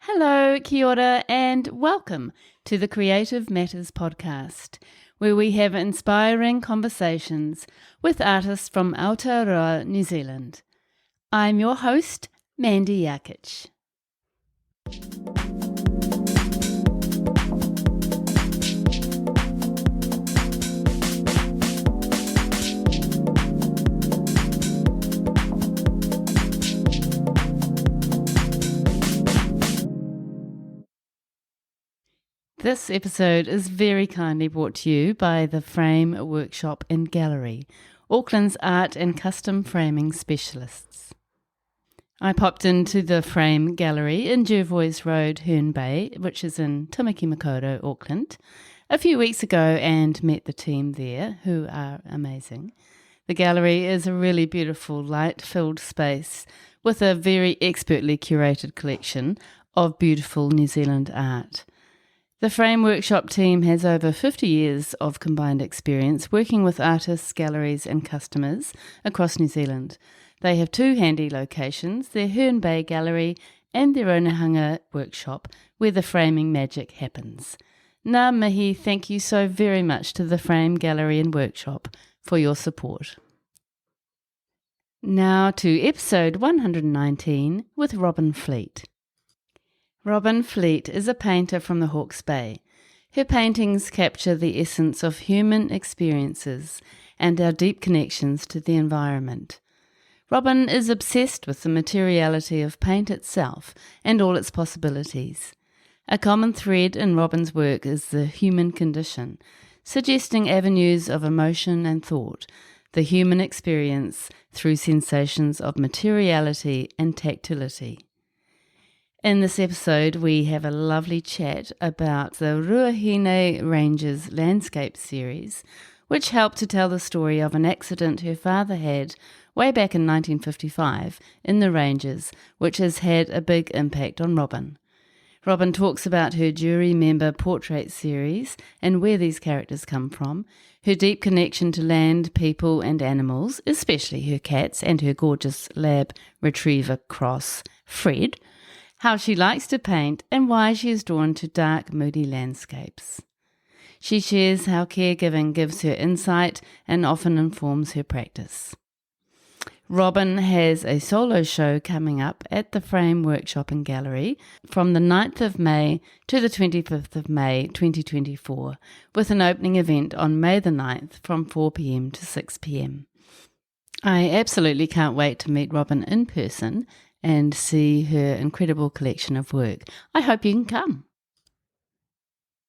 Hello, kia ora, and welcome to the Creative Matters podcast, where we have inspiring conversations with artists from Aotearoa, New Zealand. I'm your host, Mandy Jakic. This episode is very kindly brought to you by the Frame Workshop and Gallery, Auckland's art and custom framing specialists. I popped into the Frame Gallery in Jervois Road, Herne Bay, which is in Tamaki Makaurau, Auckland, a few weeks ago and met the team there, who are amazing. The gallery is a really beautiful, light-filled space with a very expertly curated collection of beautiful New Zealand art. The Frame Workshop team has over 50 years of combined experience working with artists, galleries and customers across New Zealand. They have two handy locations, their Herne Bay Gallery and their Onehunga Workshop, where the framing magic happens. Ngā mihi, thank you so very much to the Frame Gallery and Workshop for your support. Now to episode 119 with Robyn Fleet. Robyn Fleet is a painter from the Hawke's Bay. Her paintings capture the essence of human experiences and our deep connections to the environment. Robyn is obsessed with the materiality of paint itself and all its possibilities. A common thread in Robyn's work is the human condition, suggesting avenues of emotion and thought, the human experience through sensations of materiality and tactility. In this episode, we have a lovely chat about the Ruahine Ranges landscape series, which helped to tell the story of an accident her father had way back in 1955 in the Ranges, which has had a big impact on Robyn. Robyn talks about her jury member portrait series and where these characters come from, her deep connection to land, people and animals, especially her cats and her gorgeous lab retriever cross, Fred, how she likes to paint and why she is drawn to dark, moody landscapes. She shares how caregiving gives her insight and often informs her practice. Robyn has a solo show coming up at the Frame Workshop and Gallery from the 9th of May to the 25th of May 2024, with an opening event on May the 9th from 4 p.m. to 6 p.m. I absolutely can't wait to meet Robyn in person and see her incredible collection of work. I hope you can come.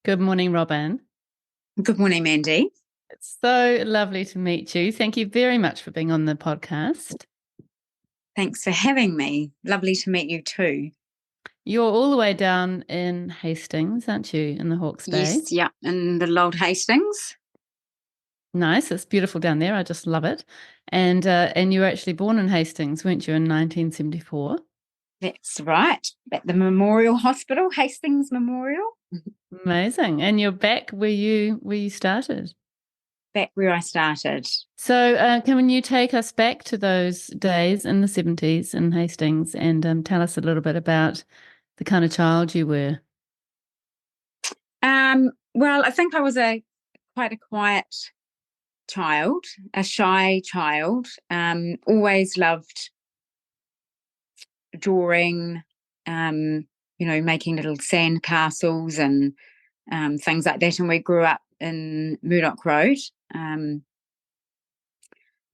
Good morning, Robyn. Good morning, Mandy. It's so lovely to meet you. Thank you very much for being on the podcast. Thanks for having me. Lovely to meet you too. You're all the way down in Hastings, aren't you, in the Hawke's Bay? Yes, yeah, in the old Hastings. Nice, it's beautiful down there. I just love it. And you were actually born in Hastings, weren't you, in 1974? That's right, at the Memorial Hospital, Hastings Memorial. Amazing. And you're back where you started? Back where I started. So can you take us back to those days in the 70s in Hastings and tell us a little bit about the kind of child you were? Well, I think I was quite a quiet child, a shy child, always loved drawing, making little sand castles and things like that. And we grew up in Murdoch Road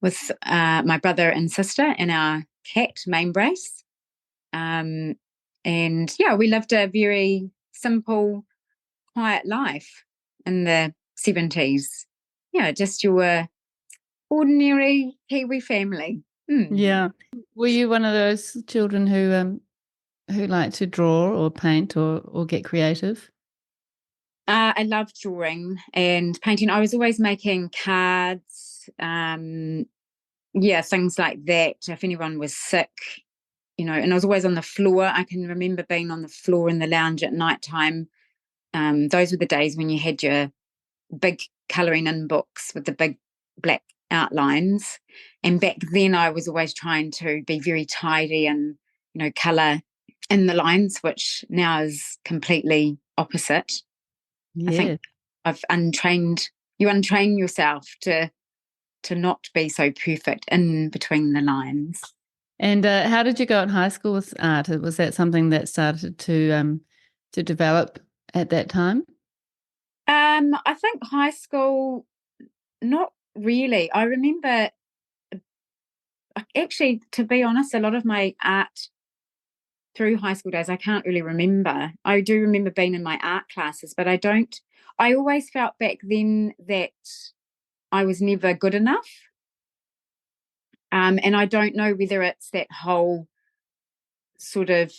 with my brother and sister and our cat, Mainbrace. And yeah, we lived a very simple, quiet life in the 70s. Yeah, just your ordinary Kiwi family. Yeah. Were you one of those children who like to draw or paint or get creative? I loved drawing and painting. I was always making cards, things like that. If anyone was sick, and I was always on the floor. I can remember being on the floor in the lounge at nighttime. Those were the days when you had your big colouring in books with the big black outlines. And back then I was always trying to be very tidy and, colour in the lines, which now is completely opposite. I think Yeah. I've untrained, you untrain yourself to not be so perfect in between the lines. And how did you go at high school with art? Was that something that started to develop at that time? I think high school, not really. I remember, actually, to be honest, a lot of my art through high school days, I can't really remember. I do remember being in my art classes, but I always felt back then that I was never good enough. And I don't know whether it's that whole sort of,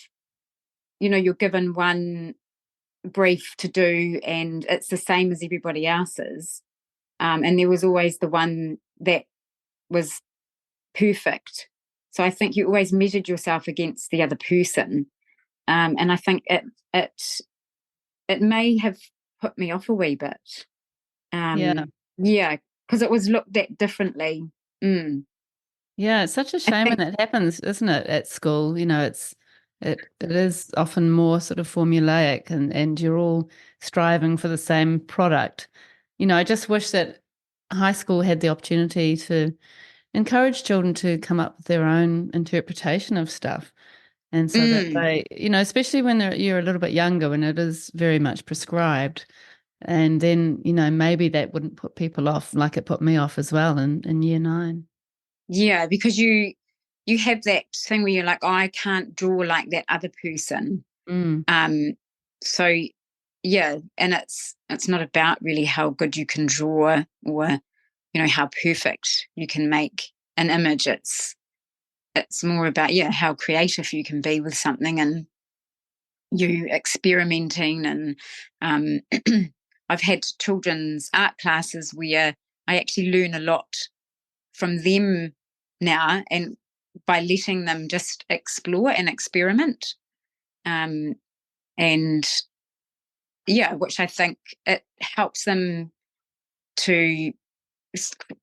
you're given one brief to do and it's the same as everybody else's. And there was always the one that was perfect. So I think you always measured yourself against the other person. And I think it it may have put me off a wee bit. Yeah. Yeah, because it was looked at differently. Mm. Yeah, it's such a I shame when think, that happens, isn't it, at school? It is often more sort of formulaic and you're all striving for the same product. I just wish that high school had the opportunity to encourage children to come up with their own interpretation of stuff. And so that mm, they, especially when you're a little bit younger, when it is very much prescribed. And then, maybe that wouldn't put people off like it put me off as well in year nine. yeah, because you have that thing where you're like, oh, I can't draw like that other person. Mm, Um, so yeah, and it's not about really how good you can draw or how perfect you can make an image. It's more about how creative you can be with something and you experimenting and um, I've had children's art classes where I actually learn a lot from them now and by letting them just explore and experiment um, and which I think it helps them to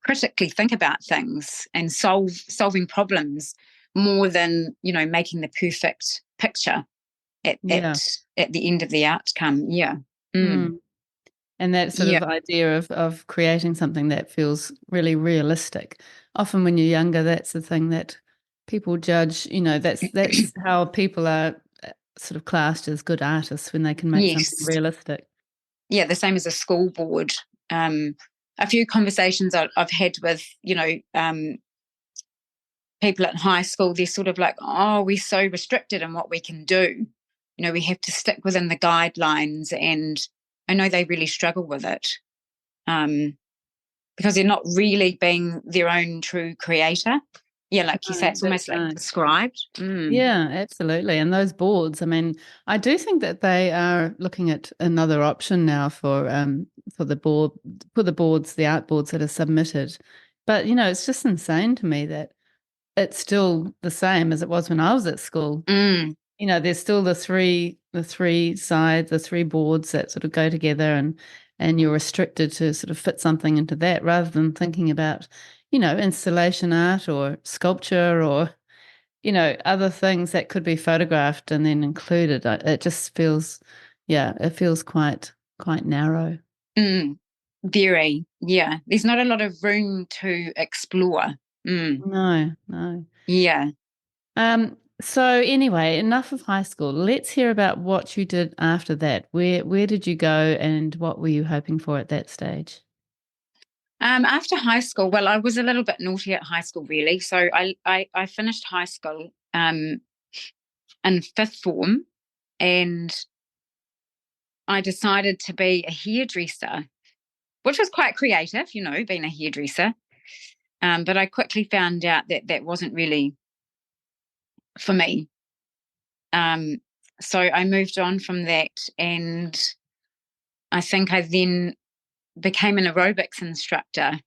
critically think about things and solving problems more than making the perfect picture at yeah. the end of the outcome. Mm. Mm. And that sort Yeah. of idea of creating something that feels really realistic. Often when you're younger, that's the thing that people judge, that's how people are sort of classed as good artists when they can make something Yes. realistic. Yeah, the same as a school board. A few conversations I've had with people at high school, they're sort of like, oh, we're so restricted in what we can do. We have to stick within the guidelines. And I know they really struggle with it because they're not really being their own true creator. Yeah, like you say, No, it's that's almost like right. prescribed. Mm. Yeah, absolutely. And those boards, I mean, I do think that they are looking at another option now for the boards, the art boards that are submitted. But it's just insane to me that it's still the same as it was when I was at school. Mm. There's still the three sides, the three boards that sort of go together and you're restricted to sort of fit something into that rather than thinking about, installation art or sculpture or, other things that could be photographed and then included. It just feels, yeah, it feels quite narrow. Mm. Very, yeah. There's not a lot of room to explore. Mm. No, no. Yeah. So anyway, enough of high school. Let's hear about what you did after that. Where did you go and what were you hoping for at that stage? After high school, well, I was a little bit naughty at high school, really. So I finished high school in fifth form, and I decided to be a hairdresser, which was quite creative, being a hairdresser. But I quickly found out that that wasn't really for me. Um, so I moved on from that, and I think I then became an aerobics instructor.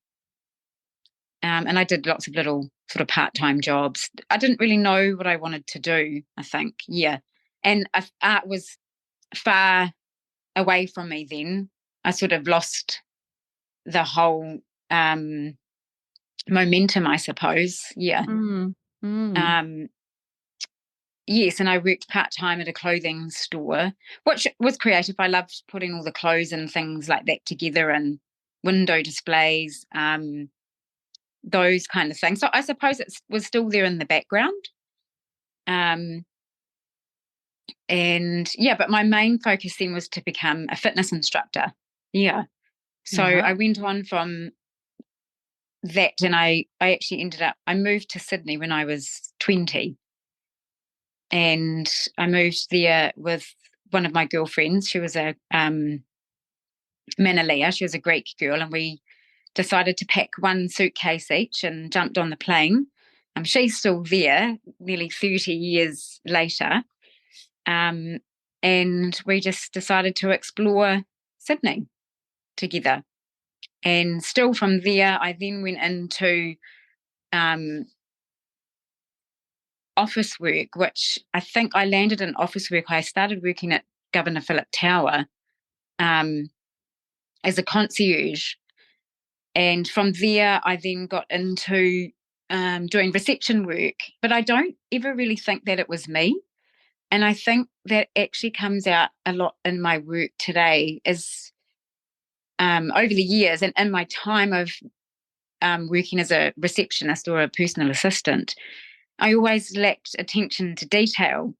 And I did lots of little sort of part-time jobs. I didn't really know what I wanted to do, I think. Yeah. And art was far away from me then. I sort of lost the whole momentum, I suppose. Yeah. Mm, mm, Um, yes, and I worked part-time at a clothing store, which was creative. I loved putting all the clothes and things like that together and window displays, those kind of things. So I suppose it was still there in the background. Um, and yeah, but my main focus then was to become a fitness instructor. Yeah. So Yeah. I went on from that, and I actually I moved to Sydney when I was 20, and I moved there with one of my girlfriends. She was a Manalea. She was a Greek girl, and we decided to pack one suitcase each and jumped on the plane. She's still there, nearly 30 years later, um, and we just decided to explore Sydney together. And still from there, I then went into um, office work, which I think I landed in office work. I started working at Governor Phillip Tower um, as a concierge. And from there, I then got into doing reception work. But I don't ever really think that it was me. And I think that actually comes out a lot in my work today is over the years and in my time of working as a receptionist or a personal assistant, I always lacked attention to detail.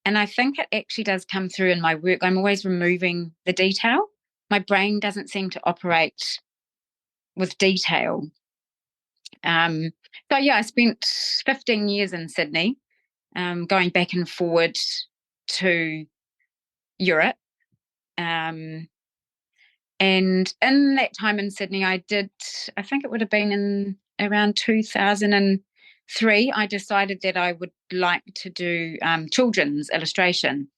And I think it actually does come through in my work. I'm always removing the detail. My brain doesn't seem to operate with detail. Um, so, yeah, I spent 15 years in Sydney, going back and forward to Europe. Um, and in that time in Sydney, I think it would have been in around 2003, I decided that I would like to do children's illustration.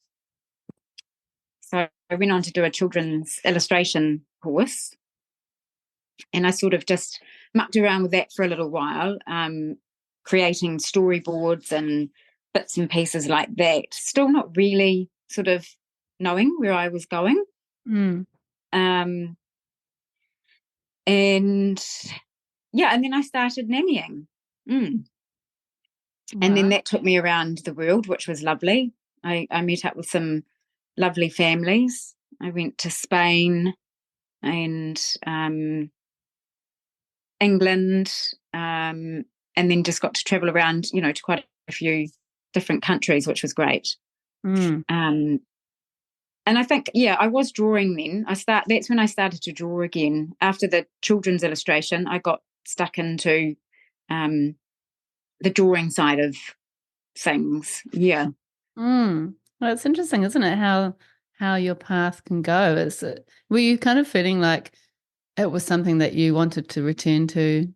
So I went on to do a children's illustration course, and I sort of just mucked around with that for a little while, creating storyboards and bits and pieces like that. Still not really sort of knowing where I was going. Mm. Um, and yeah, and then I started nannying. Mm. And then Wow. that took me around the world, which was lovely. I met up with some lovely families. I went to Spain and England, and then just got to travel around, to quite a few different countries, which was great. Mm. And I think, yeah, I was drawing then. That's when I started to draw again. After the children's illustration, I got stuck into the drawing side of things. Yeah. Mm. Well, it's interesting, isn't it? How your path can go. Were you kind of feeling like it was something that you wanted to return to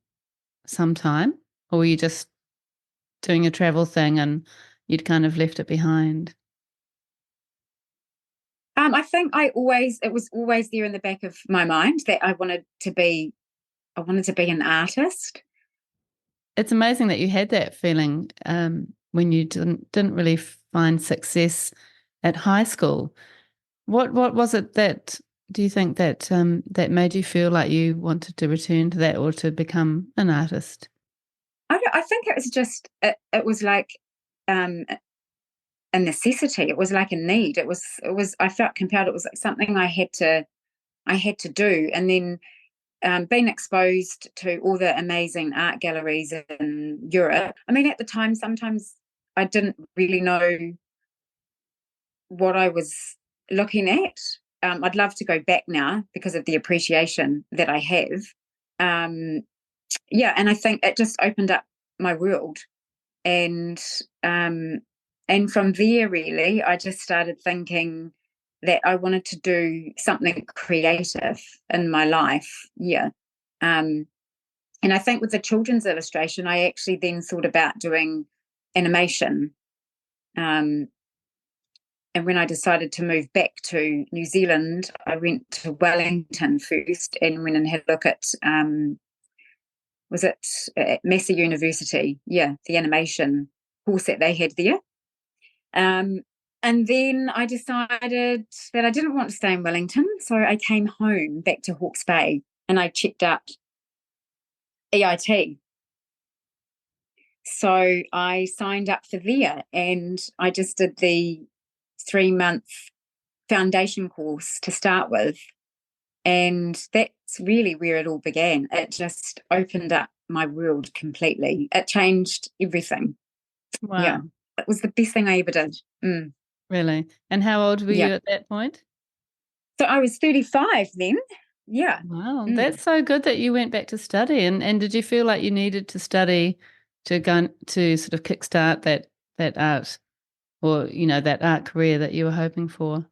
sometime, or were you just doing a travel thing and you'd kind of left it behind? I think it was always there in the back of my mind that I wanted to be an artist. It's amazing that you had that feeling when you didn't really find success at high school. What was it that do you think that made you feel like you wanted to return to that or to become an artist? I think it was just it was like um, a necessity. It was like a need. It was I felt compelled. It was like something I had to do. And then being exposed to all the amazing art galleries in Europe. I mean, at the time, sometimes I didn't really know what I was looking at. I'd love to go back now because of the appreciation that I have. Um, yeah, and I think it just opened up my world, and um, and from there, really, I just started thinking that I wanted to do something creative in my life. Yeah. Um, and I think with the children's illustration, I actually then thought about doing animation. Um, and when I decided to move back to New Zealand, I went to Wellington first and went and had a look at, was it at Massey University? Yeah, the animation course that they had there. Um, and then I decided that I didn't want to stay in Wellington. So I came home back to Hawke's Bay and I checked out EIT. So I signed up for there, and I just did the 3-month foundation course to start with. And that's really where it all began. It just opened up my world completely. It changed everything. Yeah. Wow. It was the best thing I ever did. Really? And how old were Yeah. you at that point? So I was 35 then. Yeah. Wow, Mm. that's so good that you went back to study. And did you feel like you needed to study to go to sort of kickstart that art, or that art career that you were hoping for?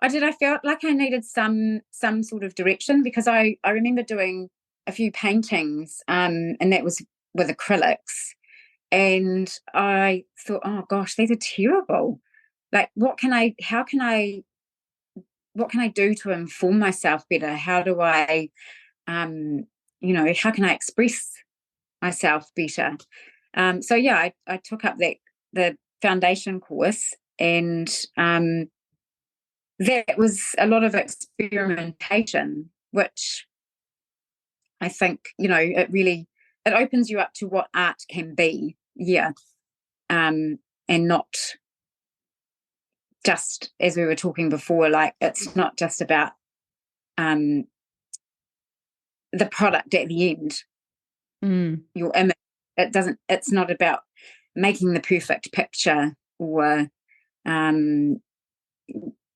I did. I felt like I needed some sort of direction, because I remember doing a few paintings, and that was with acrylics, and I thought, oh gosh, these are terrible. Like, what can I do to inform myself better? How do I, how can I express myself better? So yeah, I took up the foundation course, and that was a lot of experimentation, which I think, it opens you up to what art can be. Yeah. And not just, as we were talking before, like, it's not just about um the product at the end, your image. It's not about making the perfect picture, or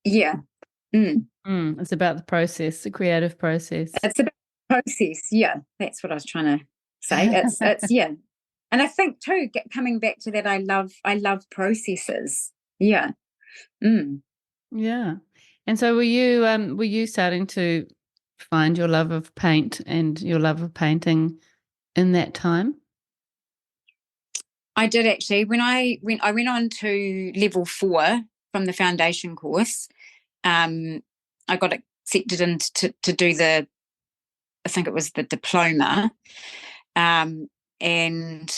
yeah. It's about the process, the creative process. It's about process. Yeah, that's what I was trying to say. It's yeah. And I think too, coming back to that, I love processes. Yeah. Yeah. And so were you starting to find your love of paint and your love of painting in that time? I did actually. When I went on to level 4 from the foundation course, um, I got accepted to do I think it was the diploma, um, and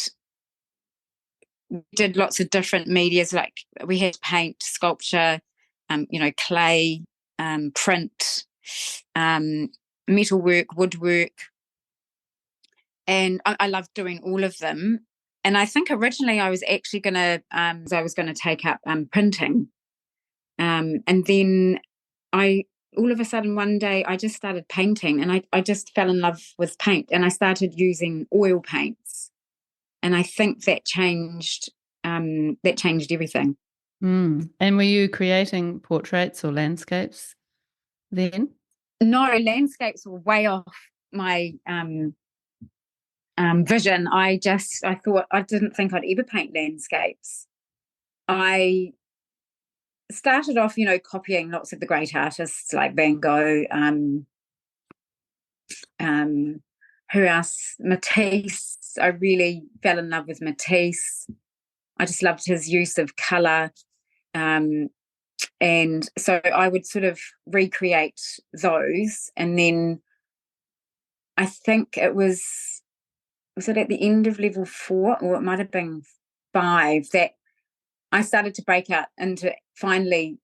did lots of different medias. Like, we had paint, sculpture, clay, print, um, metalwork, woodwork, and I loved doing all of them. And I think originally I was actually going to take up printing, and then I all of a sudden one day I just started painting, and I just fell in love with paint, and I started using oil paints, and I think that changed everything. And were you creating portraits or landscapes then? No, landscapes were way off my vision. I didn't think I'd ever paint landscapes. I started off, copying lots of the great artists like Van Gogh, who else? Matisse. I really fell in love with Matisse. I just loved his use of color. Um, and so I would sort of recreate those. And then I think was it at the end of level 4, or it might have been 5, that I started to break out into finally,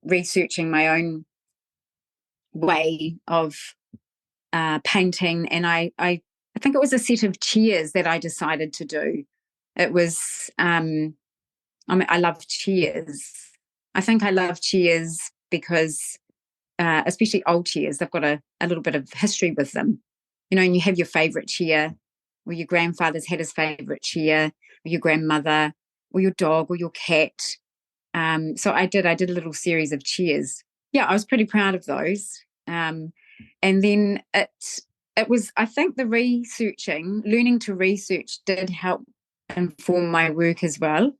researching my own way of painting. And I think it was a set of chairs that I decided to do. It was, I love chairs. I think I love chairs because, especially old chairs, they've got a little bit of history with them. And you have your favorite chair, or your grandfather's had his favorite chair, or your grandmother, or your dog, or your cat. So I did a little series of chairs. Yeah, I was pretty proud of those. And then it was, I think, learning to research did help inform my work as well.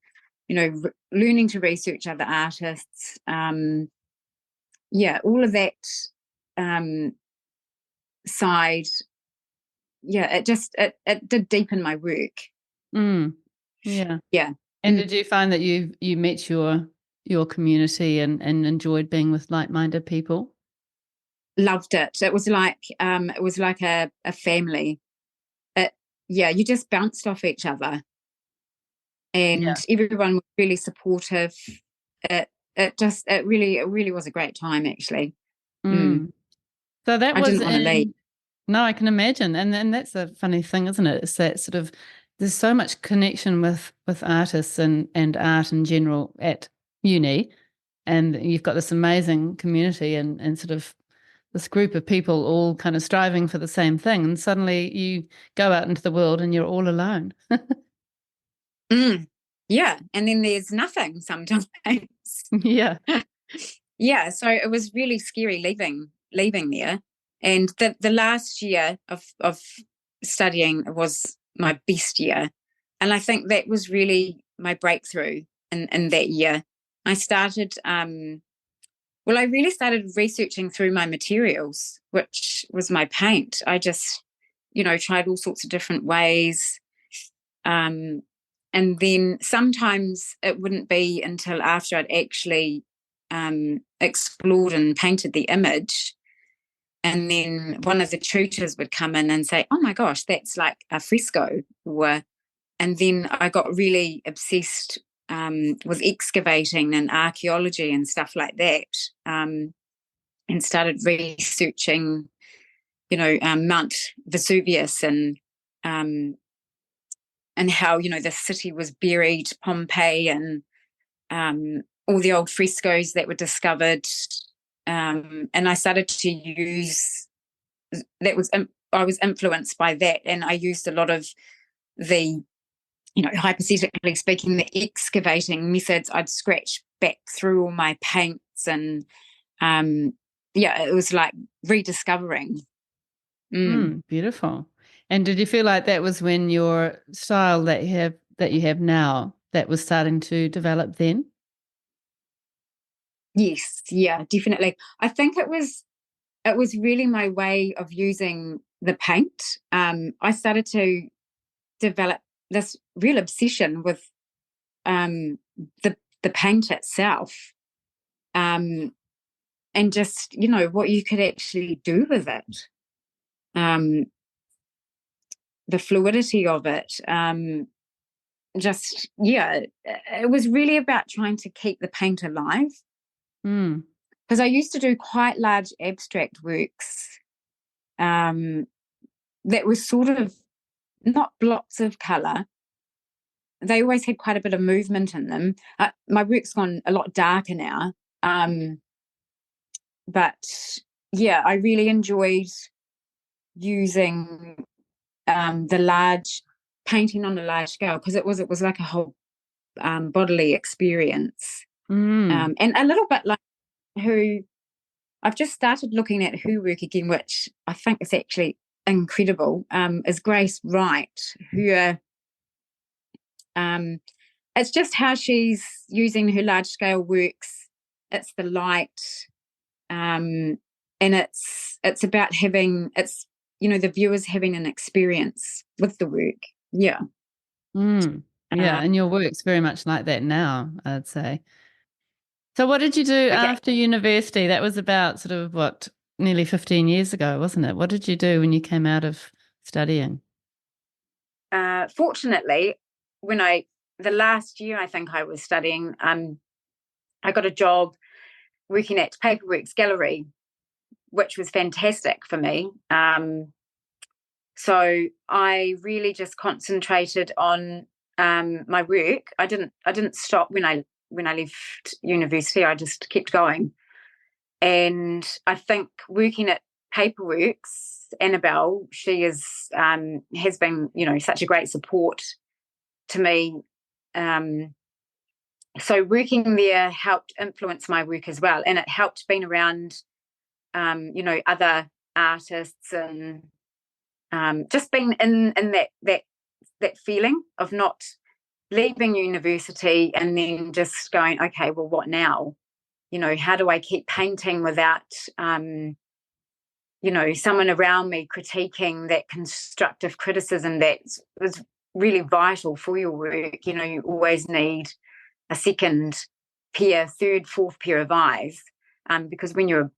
Learning to research other artists. All of that side. Yeah, it did deepen my work. Yeah. Yeah. And did you find that you met your community and enjoyed being with like-minded people? Loved it. It was like a family. You just bounced off each other, and Yeah. everyone was really supportive. It really was a great time, actually. So that I was didn't want to leave. in. No, I can imagine. And then that's a funny thing, isn't it? It's that sort of there's so much connection with artists and art in general at uni, and you've got this amazing community and sort of this group of people all kind of striving for the same thing, and suddenly you go out into the world and you're all alone. Mm. Yeah, and then there's nothing sometimes. Yeah. Yeah, so it was really scary leaving there. And the last year of studying was my best year. And I think that was really my breakthrough in that year. I started well, I really started researching through my materials, which was my paint. I just, tried all sorts of different ways. Um, and then sometimes it wouldn't be until after I'd actually explored and painted the image. And then one of the tutors would come in and say, "Oh my gosh, that's like a fresco." And then I got really obsessed with excavating and archaeology and stuff like that, and started researching, Mount Vesuvius um, and how the city was buried, Pompeii, and all the old frescoes that were discovered. And I started to use that was I was influenced by that, and I used a lot of the hypothetically speaking, the excavating methods. I'd scratch back through all my paints, and it was like rediscovering. Beautiful. And did you feel like that was when your style that you have now that was starting to develop then? Yes, yeah, definitely. I think it was really my way of using the paint. I started to develop this real obsession with um, the paint itself, and just what you could actually do with it, um, the fluidity of it. Just yeah, it was really about trying to keep the paint alive. Mm. Because I used to do quite large abstract works um, that were sort of not blocks of colour. They always had quite a bit of movement in them. My work's gone a lot darker now, but yeah, I really enjoyed using the large painting on a large scale, because it was like a whole bodily experience, Mm. and a little bit like who I've just started looking at her work again, which I think is actually incredible. Is Grace Wright, who it's just how she's using her large scale works. It's the light, and it's about having the viewers having an experience with the work. Yeah. Mm. Yeah, Uh, and your work's very much like that now, I'd say. So what did you do okay. after university? That was about sort of what, nearly 15 years ago, wasn't it? What did you do when you came out of studying? Fortunately, the last year I think I was studying, I got a job working at Paperworks Gallery, which was fantastic for me. So I really just concentrated on my work. I didn't stop when I left university. I just kept going, and I think working at Paperworks, Annabelle, she has been such a great support to me. So working there helped influence my work as well, and it helped being around other artists, and just being in that feeling of not leaving university and then just going, okay, well, what now? How do I keep painting without someone around me critiquing, that constructive criticism that was really vital for your work. You always need a second pair, third, fourth pair of eyes, because when you're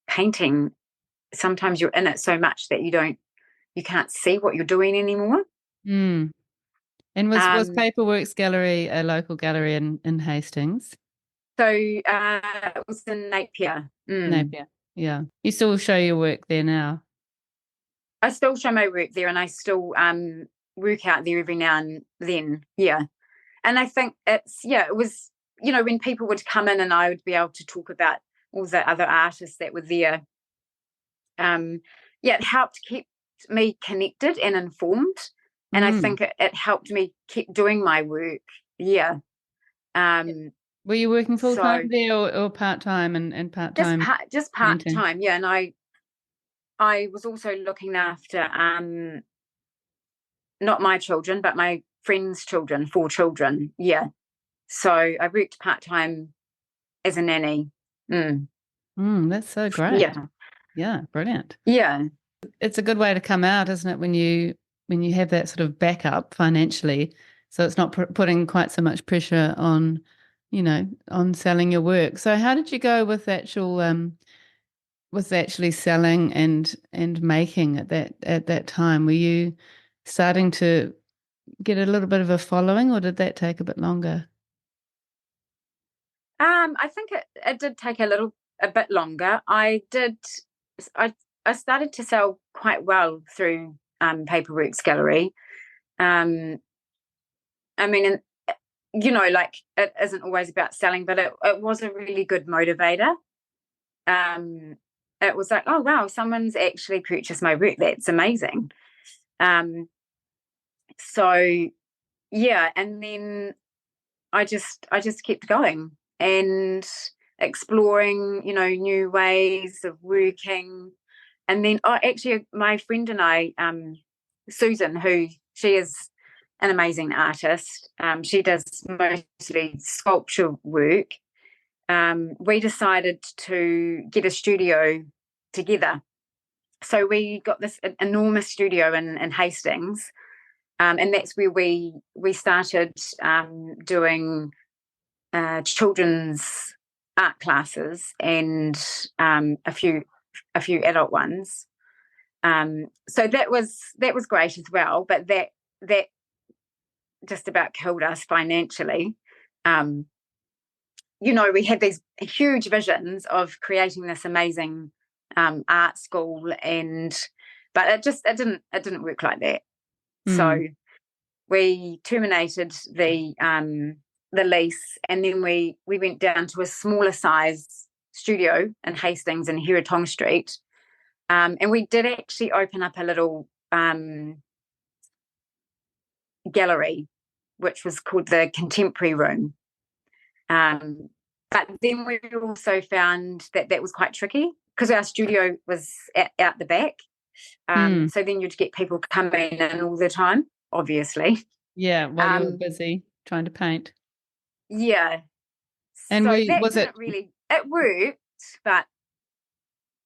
painting, sometimes you're in it so much that you can't see what you're doing anymore. Mm. And was Um, Paperworks Gallery a local gallery in Hastings? so it was in Napier. Napier. Yeah. You still show your work there now? I still show my work there, and I still work out there every now and then. Yeah. And I think it was, when people would come in and I would be able to talk about all the other artists that were there. It helped keep me connected and informed. And I think it helped me keep doing my work. Yeah. Were you working full time there or part time and part time? Just part time, yeah. And I was also looking after not my children, but my friends' children, 4 children. Yeah. So I worked part time as a nanny. That's so great. Yeah. Yeah, brilliant. Yeah. It's a good way to come out, isn't it, when you have that sort of backup financially, so it's not putting quite so much pressure on, on selling your work. So how did you go with actually selling and making at that time? Were you starting to get a little bit of a following, or did that take a bit longer? I think it did take a bit longer. I started to sell quite well through Paperworks Gallery. I mean, like, it isn't always about selling, but it was a really good motivator. It was like, oh wow, someone's actually purchased my work. That's amazing. So yeah, and then I just kept going and exploring, new ways of working. And then, actually, my friend and I, Susan, she is an amazing artist. She does mostly sculpture work. We decided to get a studio together. So we got this enormous studio in Hastings, and that's where we started doing children's art classes and a few adult ones. So that was great as well, but that just about killed us financially. We had these huge visions of creating this amazing art school, but it didn't work like that. So we terminated the lease, and then we went down to a smaller size studio in Hastings and Heratong Street, and we did actually open up a little gallery, which was called the Contemporary Room. But then we also found that was quite tricky because our studio was out the back. So then you'd get people coming in all the time, obviously. Yeah, while you were busy trying to paint. Yeah. And so it worked, but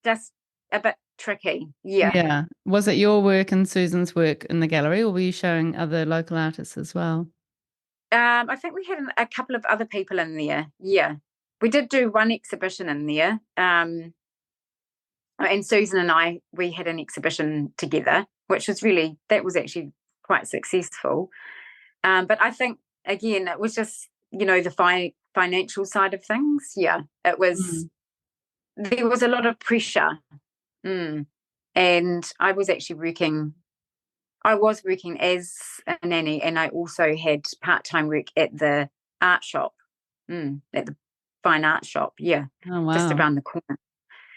just a bit tricky. Yeah. Yeah. Was it your work and Susan's work in the gallery, or were you showing other local artists as well? I think we had a couple of other people in there. Yeah. We did do one exhibition in there. And Susan and I, we had an exhibition together, which was actually quite successful. But I think, again, it was just, the financial side of things. Yeah, it was, there was a lot of pressure. And I was working as a nanny, and I also had part-time work at the art shop, at the fine art shop. Yeah. Oh, wow. Just around the corner.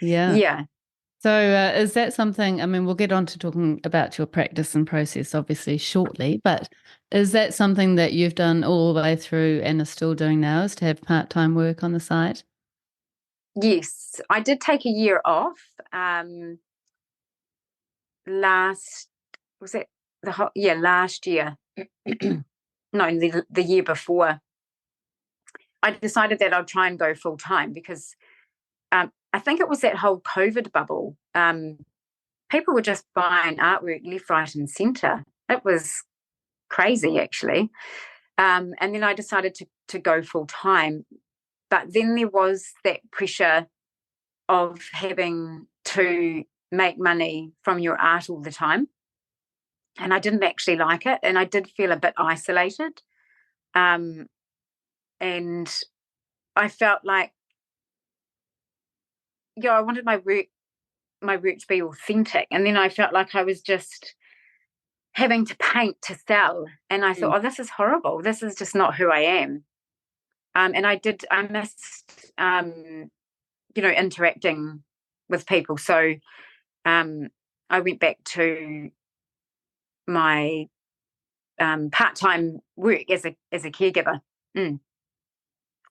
Yeah. Yeah. So is that something, I mean, we'll get on to talking about your practice and process obviously shortly, but is that something that you've done all the way through and are still doing now, is to have part-time work on the side? Yes, I did take a year off. Last year. No, the year before. I decided that I'd try and go full time because I think it was that whole COVID bubble. People were just buying artwork left, right, and centre. It was crazy, actually. And then I decided to go full time. But then there was that pressure of having to make money from your art all the time. And I didn't actually like it. And I did feel a bit isolated. And I felt like, I wanted my work to be authentic. And then I felt like I was just having to paint to sell. And I thought, oh, this is horrible. This is just not who I am. And I missed, interacting with people. So I went back to my part-time work as a caregiver. Mm.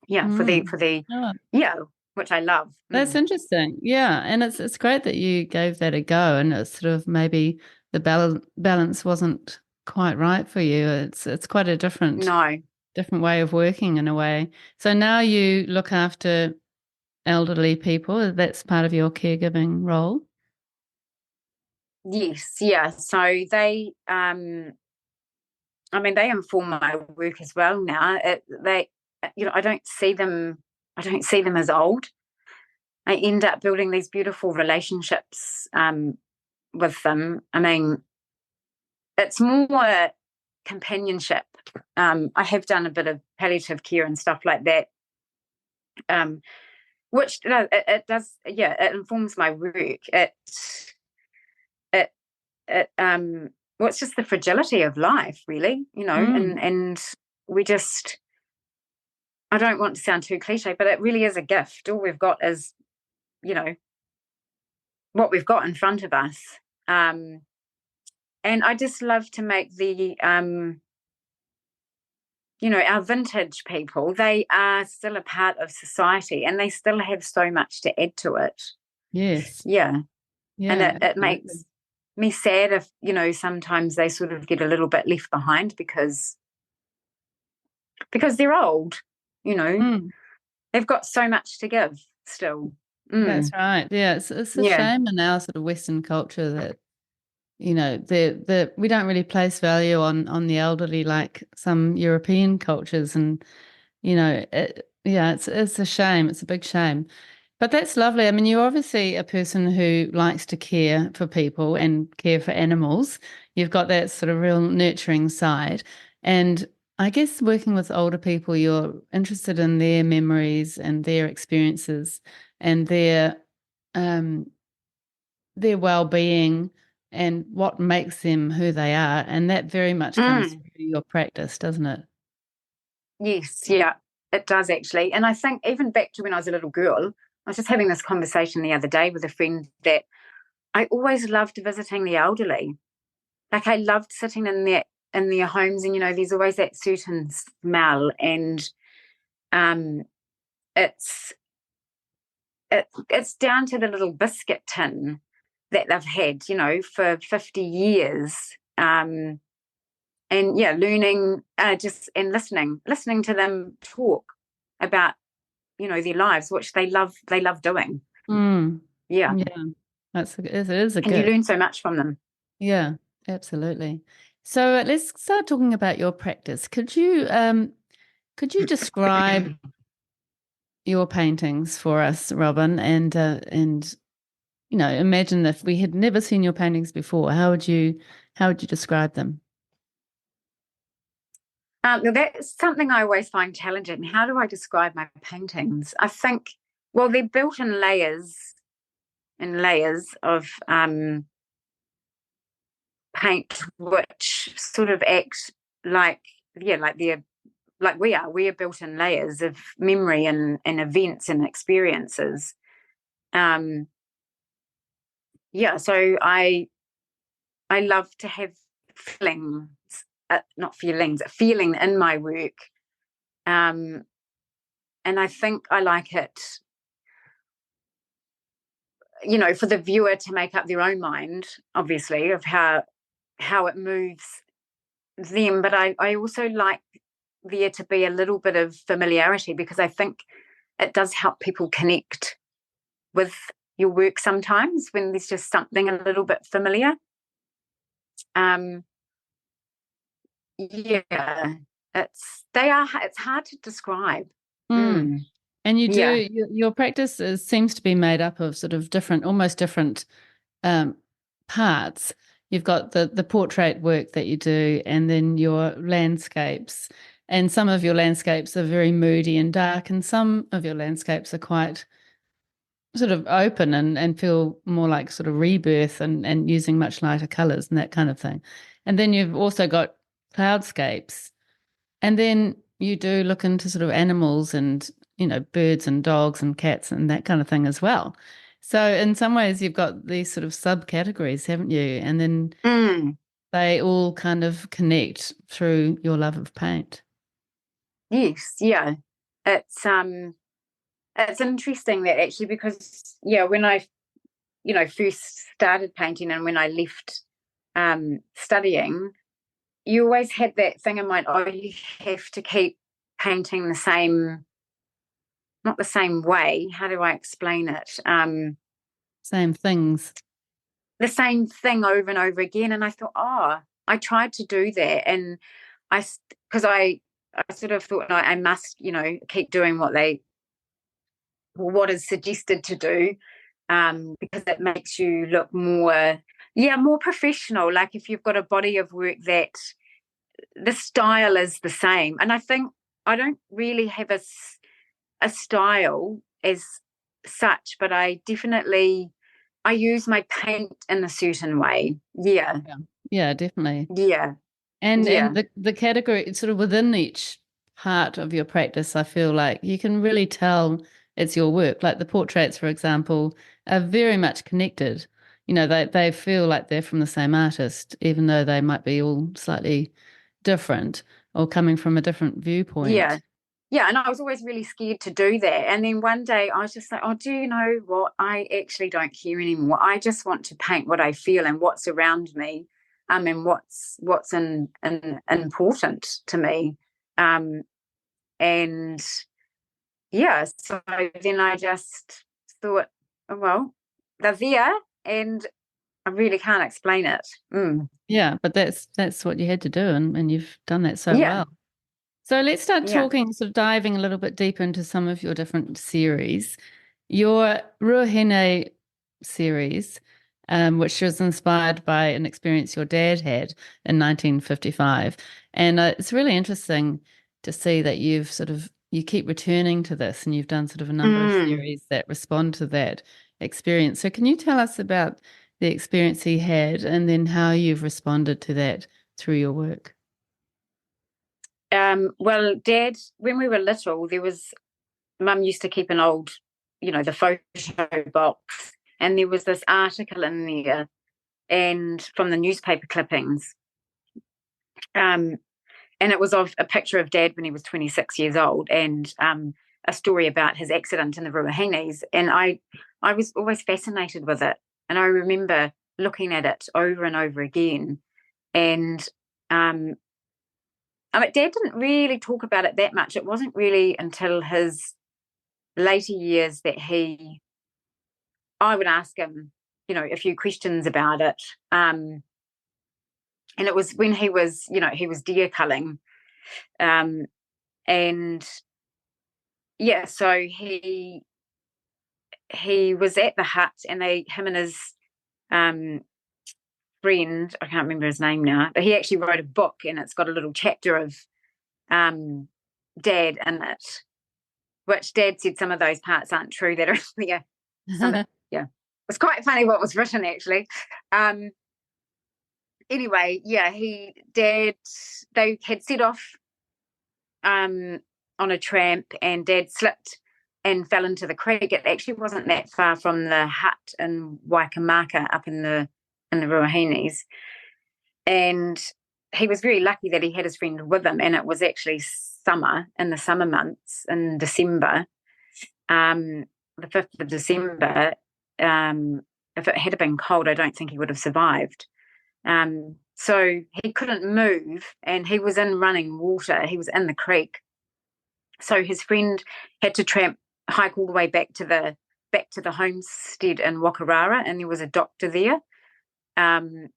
Yeah, Mm. for the Oh, yeah, which I love. that's interesting. Yeah, and it's great that you gave that a go, and it's sort of maybe the balance wasn't quite right for you. It's quite a No, different way of working in a way. So now you look after elderly people. That's part of your caregiving role. yes, yeah. So they, I mean, they inform my work as well now. I don't see them. I don't see them as old. I end up building these beautiful relationships with them. I mean, it's more companionship. I have done a bit of palliative care and stuff like that, um, which it does. Yeah, it informs my work. It well, it's just the fragility of life, really. Mm. And we just. I don't want to sound too cliche, but it really is a gift. All we've got is, you know, what we've got in front of us. Um, and I just love to make our vintage people, they are still a part of society and they still have so much to add to it. Yes. Yeah. And Yeah, it makes absolutely. me sad if, sometimes they sort of get a little bit left behind because they're old, you know, Mm. they've got so much to give still. That's Mm. right. Yeah, it's a Yeah. shame in our sort of Western culture that the we don't really place value on the elderly like some European cultures, and yeah, it's a shame. It's a big shame. But that's lovely. I mean, you're obviously a person who likes to care for people and care for animals. You've got that sort of real nurturing side. And I guess working with older people, you're interested in their memories and their experiences and um, their well-being and what makes them who they are. And that very much comes Mm. through your practice, doesn't it? Yes. Yeah, it does actually. And I think even back to when I was a little girl, I was just having this conversation the other day with a friend that I always loved visiting the elderly. Like I loved sitting in their homes, and there's always that certain smell, and um, it's it's down to the little biscuit tin that they've had, for 50 years, and yeah, learning just and listening to them talk about their lives, which they love doing. Mm. Yeah, Yeah, it is a and you gift. learn so much from them. Yeah, absolutely. So let's start talking about your practice. Could you describe your paintings for us, Robyn? And imagine if we had never seen your paintings before, how would you describe them? That's something I always find challenging. How do I describe my paintings? I think, well, they're built in layers of paint, which sort of act like, yeah, like we are built in layers of memory and events and experiences. Um, yeah, so I love to have feelings, not feelings, feeling in my work. Um, and I think I like it, for the viewer to make up their own mind, obviously, of how it moves them. But I also like there to be a little bit of familiarity, because I think it does help people connect with your work sometimes when there's just something a little bit familiar. Um, yeah, it's hard to describe. Mm. Mm, And yeah. your practice seems to be made up of sort of almost different um, parts. You've got the portrait work that you do, and then your landscapes. And some of your landscapes are very moody and dark, and some of your landscapes are quite sort of open and feel more like sort of rebirth and using much lighter colors and that kind of thing. And then you've also got cloudscapes. And then you do look into sort of animals and, birds and dogs and cats and that kind of thing as well. So in some ways you've got these sort of subcategories, haven't you? And then they all kind of connect through your love of paint. Yes, yeah. It's interesting that actually, because when I first started painting and when I left studying, you always had that thing in mind, oh, you have to keep painting the same, not the same way, how do I explain it? Same things. The same thing over and over again. And I thought, I tried to do that. And because I sort of thought, no, I must, keep doing what is suggested to do, because it makes you look more professional. Like if you've got a body of work that the style is the same. And I think I don't really have a style as such, but I use my paint in a certain way. Yeah. Yeah, definitely. Yeah. And Yeah. the category sort of within each part of your practice, I feel like you can really tell it's your work. Like the portraits, for example, are very much connected. They feel like they're from the same artist, even though they might be all slightly different or coming from a different viewpoint. Yeah. Yeah, and I was always really scared to do that. And then one day I was just like, oh, do you know what? I actually don't care anymore. I just want to paint what I feel and what's around me, and what's important to me. And yeah, so then I just thought, oh, well, they're there and I really can't explain it. Yeah, but that's what you had to do, and you've done that so Yeah, well. So let's start yeah. talking, sort of diving a little bit deeper into some of your different series. Your Ruahine series, which was inspired by an experience your dad had in 1955. And it's really interesting to see that you keep returning to this, and you've done sort of a number of series that respond to that experience. So can you tell us about the experience he had and then how you've responded to that through your work? Well, Dad, when we were little, Mum used to keep an old, the photo box, and there was this article in there, and from the newspaper clippings, and it was of a picture of Dad when he was 26 years old, and a story about his accident in the Ruahines, and I was always fascinated with it, and I remember looking at it over and over again, and Dad didn't really talk about it that much. It wasn't really until his later years that I would ask him, a few questions about it. And it was when he was deer culling. And yeah, so he was at the hut, and him and his friend, I can't remember his name now, but he actually wrote a book, and it's got a little chapter of Dad in it, which Dad said some of those parts aren't true that are there. Yeah. It's quite funny what was written, actually. Anyway, yeah, they had set off on a tramp, and Dad slipped and fell into the creek. It actually wasn't that far from the hut in Waikamaka up in the Ruahines. And he was very lucky that he had his friend with him, and it was actually summer, in the summer months, in December, the 5th of December. If it had been cold, I don't think he would have survived. So he couldn't move, and he was in running water. He was in the creek. So his friend had to hike all the way back to the homestead in Wakarara, and there was a doctor there. And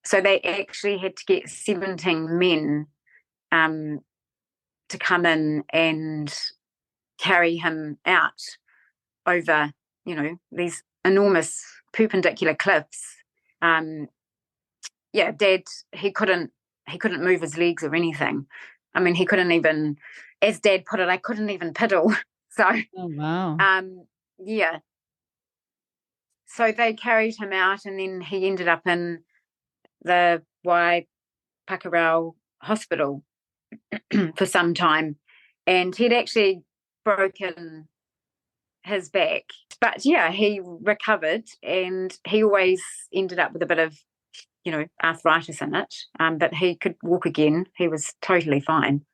so they actually had to get 17 men to come in and carry him out over, these enormous perpendicular cliffs. Dad, he couldn't move his legs or anything. I mean, he couldn't even, as Dad put it, I couldn't even pedal. So, oh, wow. Yeah. So they carried him out, and then he ended up in the Waipakarau hospital for some time, and he'd actually broken his back. But yeah, he recovered, and he always ended up with a bit of, arthritis in it. But he could walk again. He was totally fine.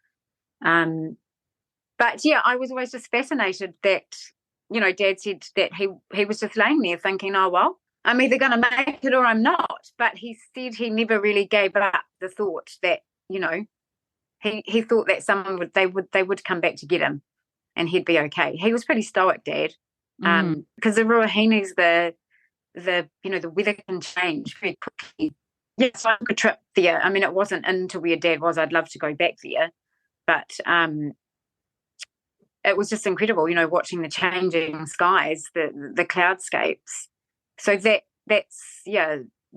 But yeah, I was always just fascinated that, Dad said that he was just laying there thinking, oh, well, I'm either going to make it or I'm not. But he said he never really gave up the thought that, he thought that someone would come back to get him and he'd be okay. He was pretty stoic, Dad. Because the Ruahines, the weather can change very quickly. Yes, I took a trip there. I mean, it wasn't into where Dad was. I'd love to go back there. But it was just incredible, watching the changing skies, the cloudscapes. So that's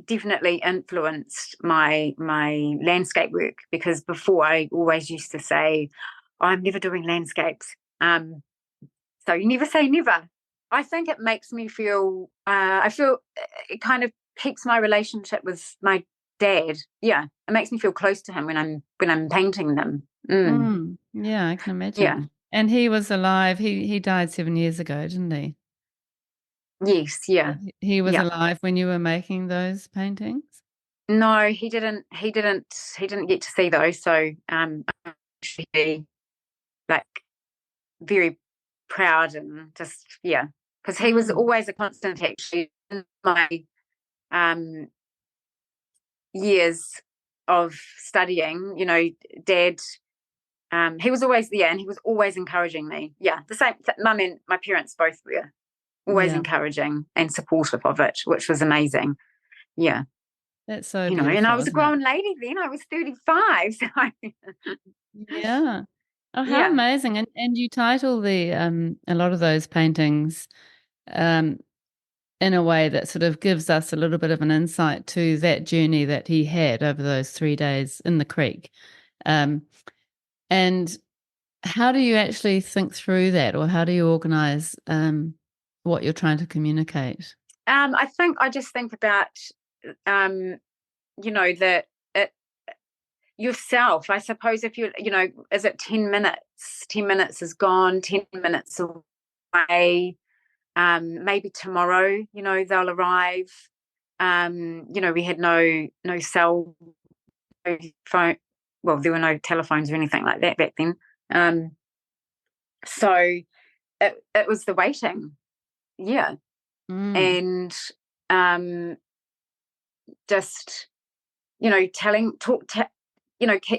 definitely influenced my landscape work, because before I always used to say, I'm never doing landscapes. So you never say never. I think it makes me feel, I feel it kind of keeps my relationship with my dad. Yeah, it makes me feel close to him when I'm painting them. Yeah, I can imagine. Yeah. And he was alive. He died 7 years ago, didn't he? Yes, yeah. He was alive when you were making those paintings? No, he didn't get to see those. So actually, like, very proud, and just, because he was always a constant actually in my years of studying. Dad, he was always there, and he was always encouraging me. Yeah, the same. Mum and my parents both were always encouraging and supportive of it, which was amazing. Yeah. That's so beautiful. And I was a grown lady then. I was 35. So yeah. Oh, how amazing! And you title the a lot of those paintings in a way that sort of gives us a little bit of an insight to that journey that he had over those 3 days in the creek. And how do you actually think through that, or how do you organise what you're trying to communicate? I just think about that yourself. I suppose if is it 10 minutes? 10 minutes is gone, 10 minutes away. Maybe tomorrow, they'll arrive. We had no cell phone. Well, there were no telephones or anything like that back then. So it was the waiting. Yeah. And just,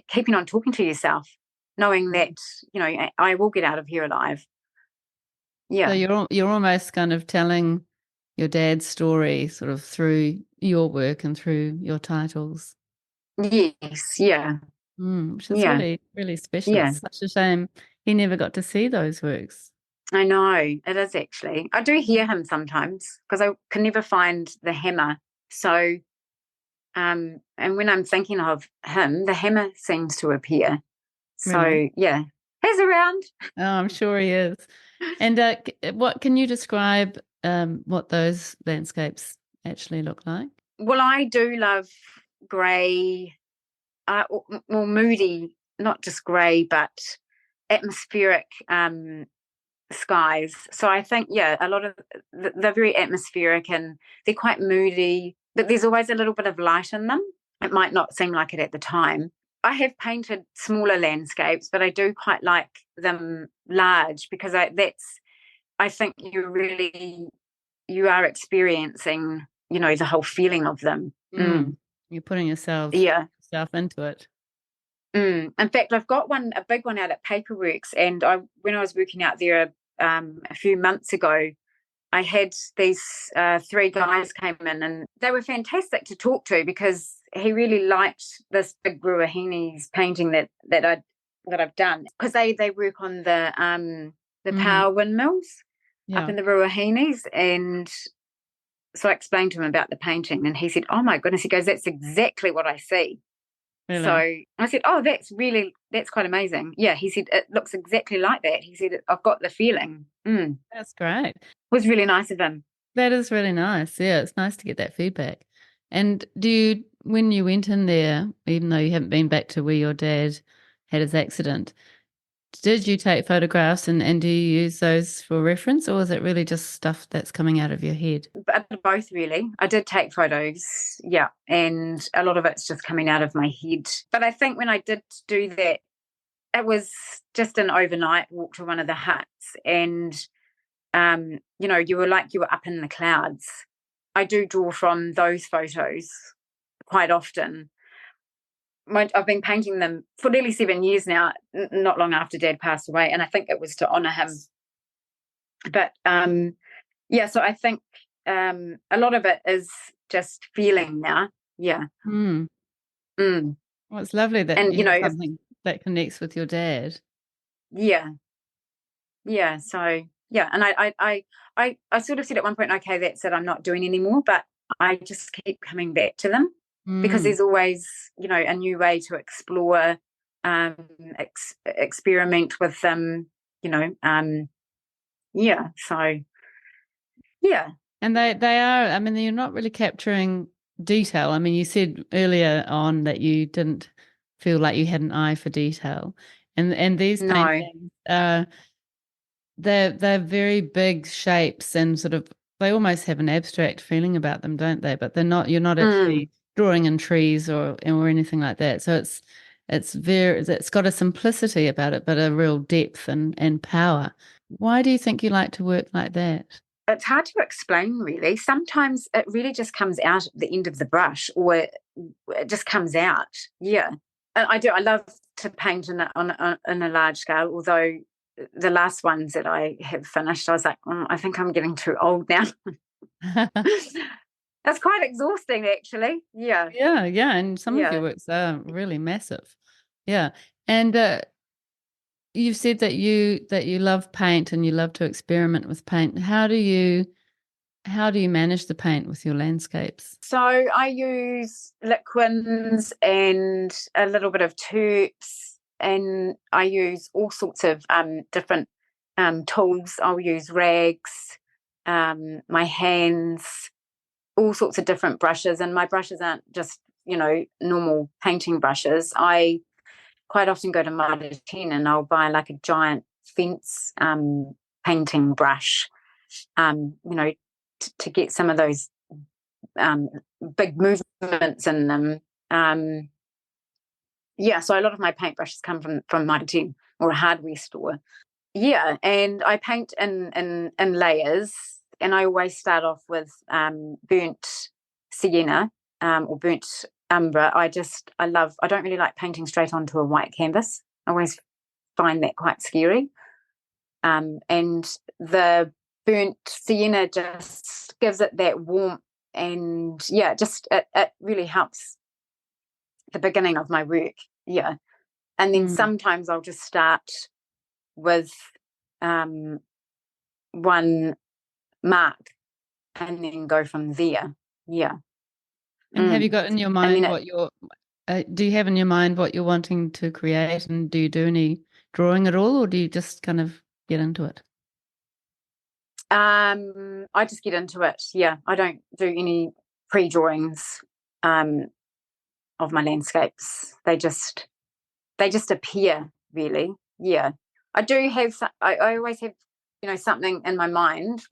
keeping on talking to yourself, knowing that, I will get out of here alive. Yeah. So you're almost kind of telling your dad's story sort of through your work and through your titles. Yes, yeah. Which is really, really special. Yeah. It's such a shame he never got to see those works. I know, it is actually. I do hear him sometimes because I can never find the hammer. So, and when I'm thinking of him, the hammer seems to appear. So, Really? yeah, he's around. Oh, I'm sure he is. And what can you describe what those landscapes actually look like? Well, I do love grey, well, moody, not just grey, but atmospheric skies. So I think, a lot of they're very atmospheric, and they're quite moody, but there's always a little bit of light in them. It might not seem like it at the time. I have painted smaller landscapes, but I do quite like them large, because I think you are experiencing, the whole feeling of them. You're putting yourself into it. In fact, I've got a big one out at Paperworks, and when I was working out there a few months ago, I had these 3 guys came in, and they were fantastic to talk to, because he really liked this big Ruahine's painting that I've done, because they work on the power windmills up in the Ruahines. And so I explained to him about the painting, and he said, "Oh my goodness," he goes, "that's exactly what I see." Really? So I said, "Oh, that's quite amazing." Yeah, he said, "It looks exactly like that." He said, "I've got the feeling." That's great. It was really nice of him. That is really nice. Yeah, it's nice to get that feedback. And when you went in there, even though you haven't been back to where your dad had his accident, did you take photographs and do you use those for reference, or is it really just stuff that's coming out of your head? But both, really. I did take photos, yeah, and a lot of it's just coming out of my head. But I think when I did do that, it was just an overnight walk to one of the huts, and you were up in the clouds. I do draw from those photos quite often. I've been painting them for nearly 7 years now, not long after Dad passed away, and I think it was to honour him. But so I think a lot of it is just feeling now. Yeah. Mm. Mm. Well, it's lovely that And you have something that connects with your dad. Yeah. Yeah. So yeah, and I sort of said at one point, okay, that's it, I'm not doing anymore, but I just keep coming back to them because Mm. there's always, a new way to explore, experiment with them, yeah. So yeah. And they are, I mean, you're not really capturing detail. I mean, you said earlier on that you didn't feel like you had an eye for detail. And these No. paintings they're very big shapes and sort of they almost have an abstract feeling about them, don't they? But you're not Mm. actually drawing in trees or anything like that. So it's got a simplicity about it, but a real depth and power. Why do you think you like to work like that? It's hard to explain, really. Sometimes it really just comes out at the end of the brush, or it just comes out. Yeah, and I do. I love to paint in a large scale. Although the last ones that I have finished, I was like, I think I'm getting too old now. That's quite exhausting, actually. Yeah, Yeah, and some of your yeah. works are really massive. Yeah, and you've said that you love paint and you love to experiment with paint. How do you manage the paint with your landscapes? So I use liquids and a little bit of turps, and I use all sorts of different tools. I'll use rags, my hands, all sorts of different brushes, and my brushes aren't just normal painting brushes. I quite often go to Martin and I'll buy like a giant fence painting brush, to get some of those um, big movements in them. So a lot of my paintbrushes come from Martin or a hardware store. Yeah, and I paint in layers, and I always start off with burnt sienna or burnt umber. I don't really like painting straight onto a white canvas. I always find that quite scary. And the burnt sienna just gives it that warmth, and it really helps the beginning of my work. Yeah, and then Mm. sometimes I'll just start with um, one mark and then go from there. Yeah. And have you got in your And mind then what do you have in your mind what you're wanting to create, and do you do any drawing at all, or do you just kind of get into it? I just get into it. Yeah, I don't do any pre-drawings of my landscapes. They just appear, really. Yeah, I do have. I always have, something in my mind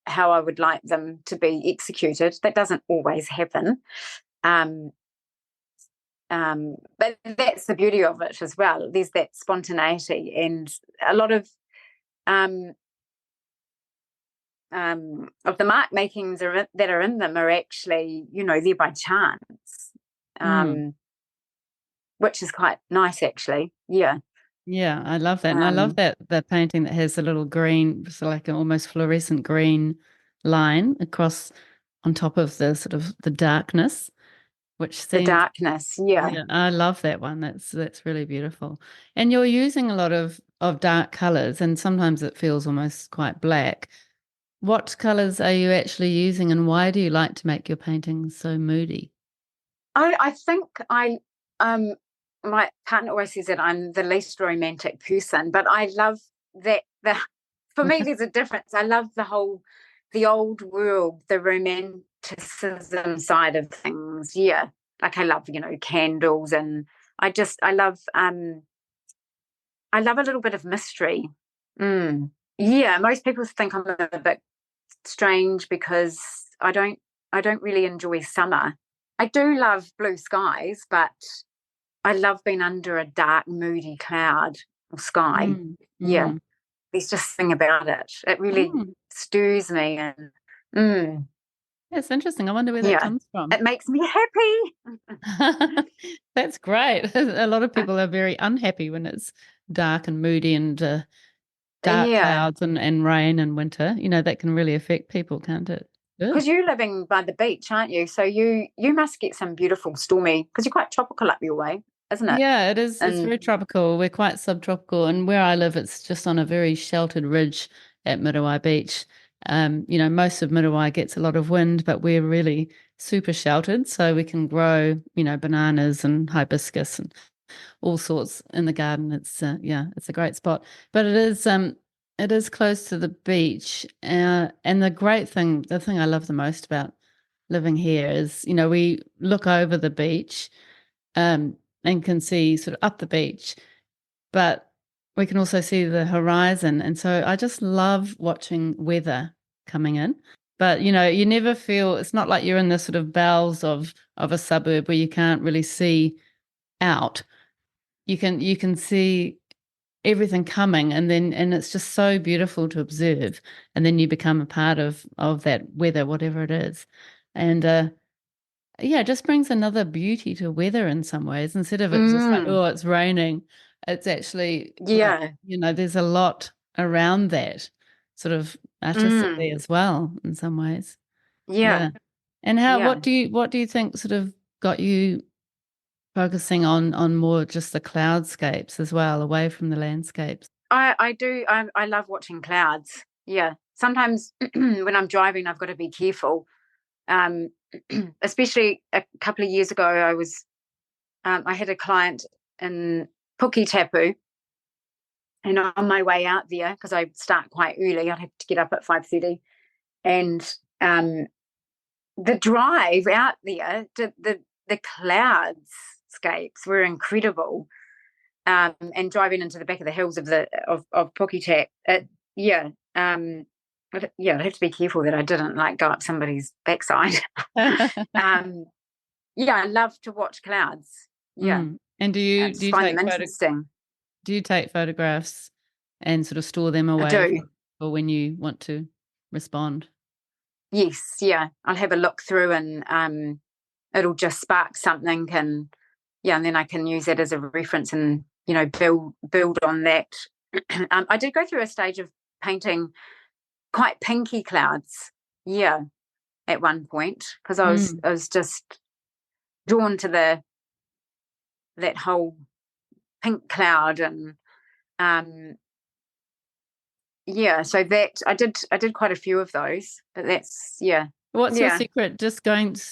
how I would like them to be executed. That doesn't always happen. Um, but that's the beauty of it as well. There's that spontaneity, and a lot um, of the mark makings that are in them are actually, there by chance, Mm. which is quite nice, actually. Yeah. Yeah, I love that. And I love Um, that the painting that has a little green, so like an almost fluorescent green line across on top of the sort of the darkness, which the seems, darkness. Yeah. yeah, I love that one. That's really beautiful. And you're using a lot of dark colors, and sometimes it feels almost quite black. What colors are you actually using, and why do you like to make your paintings so moody? I think my partner always says that I'm the least romantic person, but I love that for me there's a difference. I love the old world, the romantic romanticism side of things. Yeah, like I love, candles, and I love a little bit of mystery. Yeah, most people think I'm a bit strange because I don't really enjoy summer. I do love blue skies, but I love being under a dark, moody cloud or sky. Mm, Yeah, mm, there's just a thing about it. It really mm. stirs me, and mm, That's interesting. I wonder where that yeah, comes from. it makes me happy. That's great. A lot of people are very unhappy when it's dark and moody and dark Yeah, clouds and rain and winter. That can really affect people, can't it? Good. because you're living by the beach, aren't you? So you must get some beautiful stormy, because you're quite tropical up your way, isn't it? Yeah, it is. It's And very tropical. We're quite subtropical, and where I live, it's just on a very sheltered ridge at Muriwai Beach. Most of Muriwai gets a lot of wind, but we're really super sheltered, so we can grow, bananas and hibiscus and all sorts in the garden. It's a great spot. But it is close to the beach, and the thing I love the most about living here is, we look over the beach, and can see sort of up the beach, but we can also see the horizon. And so I just love watching weather coming in. But you never feel, it's not like you're in the sort of bowels of a suburb where you can't really see out. You can see everything coming, and it's just so beautiful to observe. And then you become a part of that weather, whatever it is. And yeah, it just brings another beauty to weather in some ways. Instead of it just like, mm, oh, it's raining, it's actually like, yeah, there's a lot around that sort of mm, artistically as well in some ways. yeah, Yeah. And how yeah. what do you think sort of got you focusing on more just the cloudscapes as well, away from the landscapes? I do. I love watching clouds. Yeah. Sometimes when I'm driving, I've got to be careful. Um, Especially a couple of years ago, I had a client in Puketapu, and on my way out there, because I start quite early, I'd have to get up at 5:30, and um, the drive out there, the cloudscapes were incredible. And driving into the back of the hills of Puketap, yeah, I'd have to be careful that I didn't like go up somebody's backside. um, yeah, I love to watch clouds. Yeah, Mm. And I just find them interesting. do you take photographs and sort of store them I away do. for when you want to respond? Yes, yeah. I'll have a look through, and it'll just spark something, and yeah, and then I can use that as a reference, and build on that. I did go through a stage of painting quite pinky clouds. Yeah, at one point, because I was Mm. I was just drawn to the that whole pink cloud, and um yeah, so that I did quite a few of those, but that's yeah. What's your Yeah. secret? Just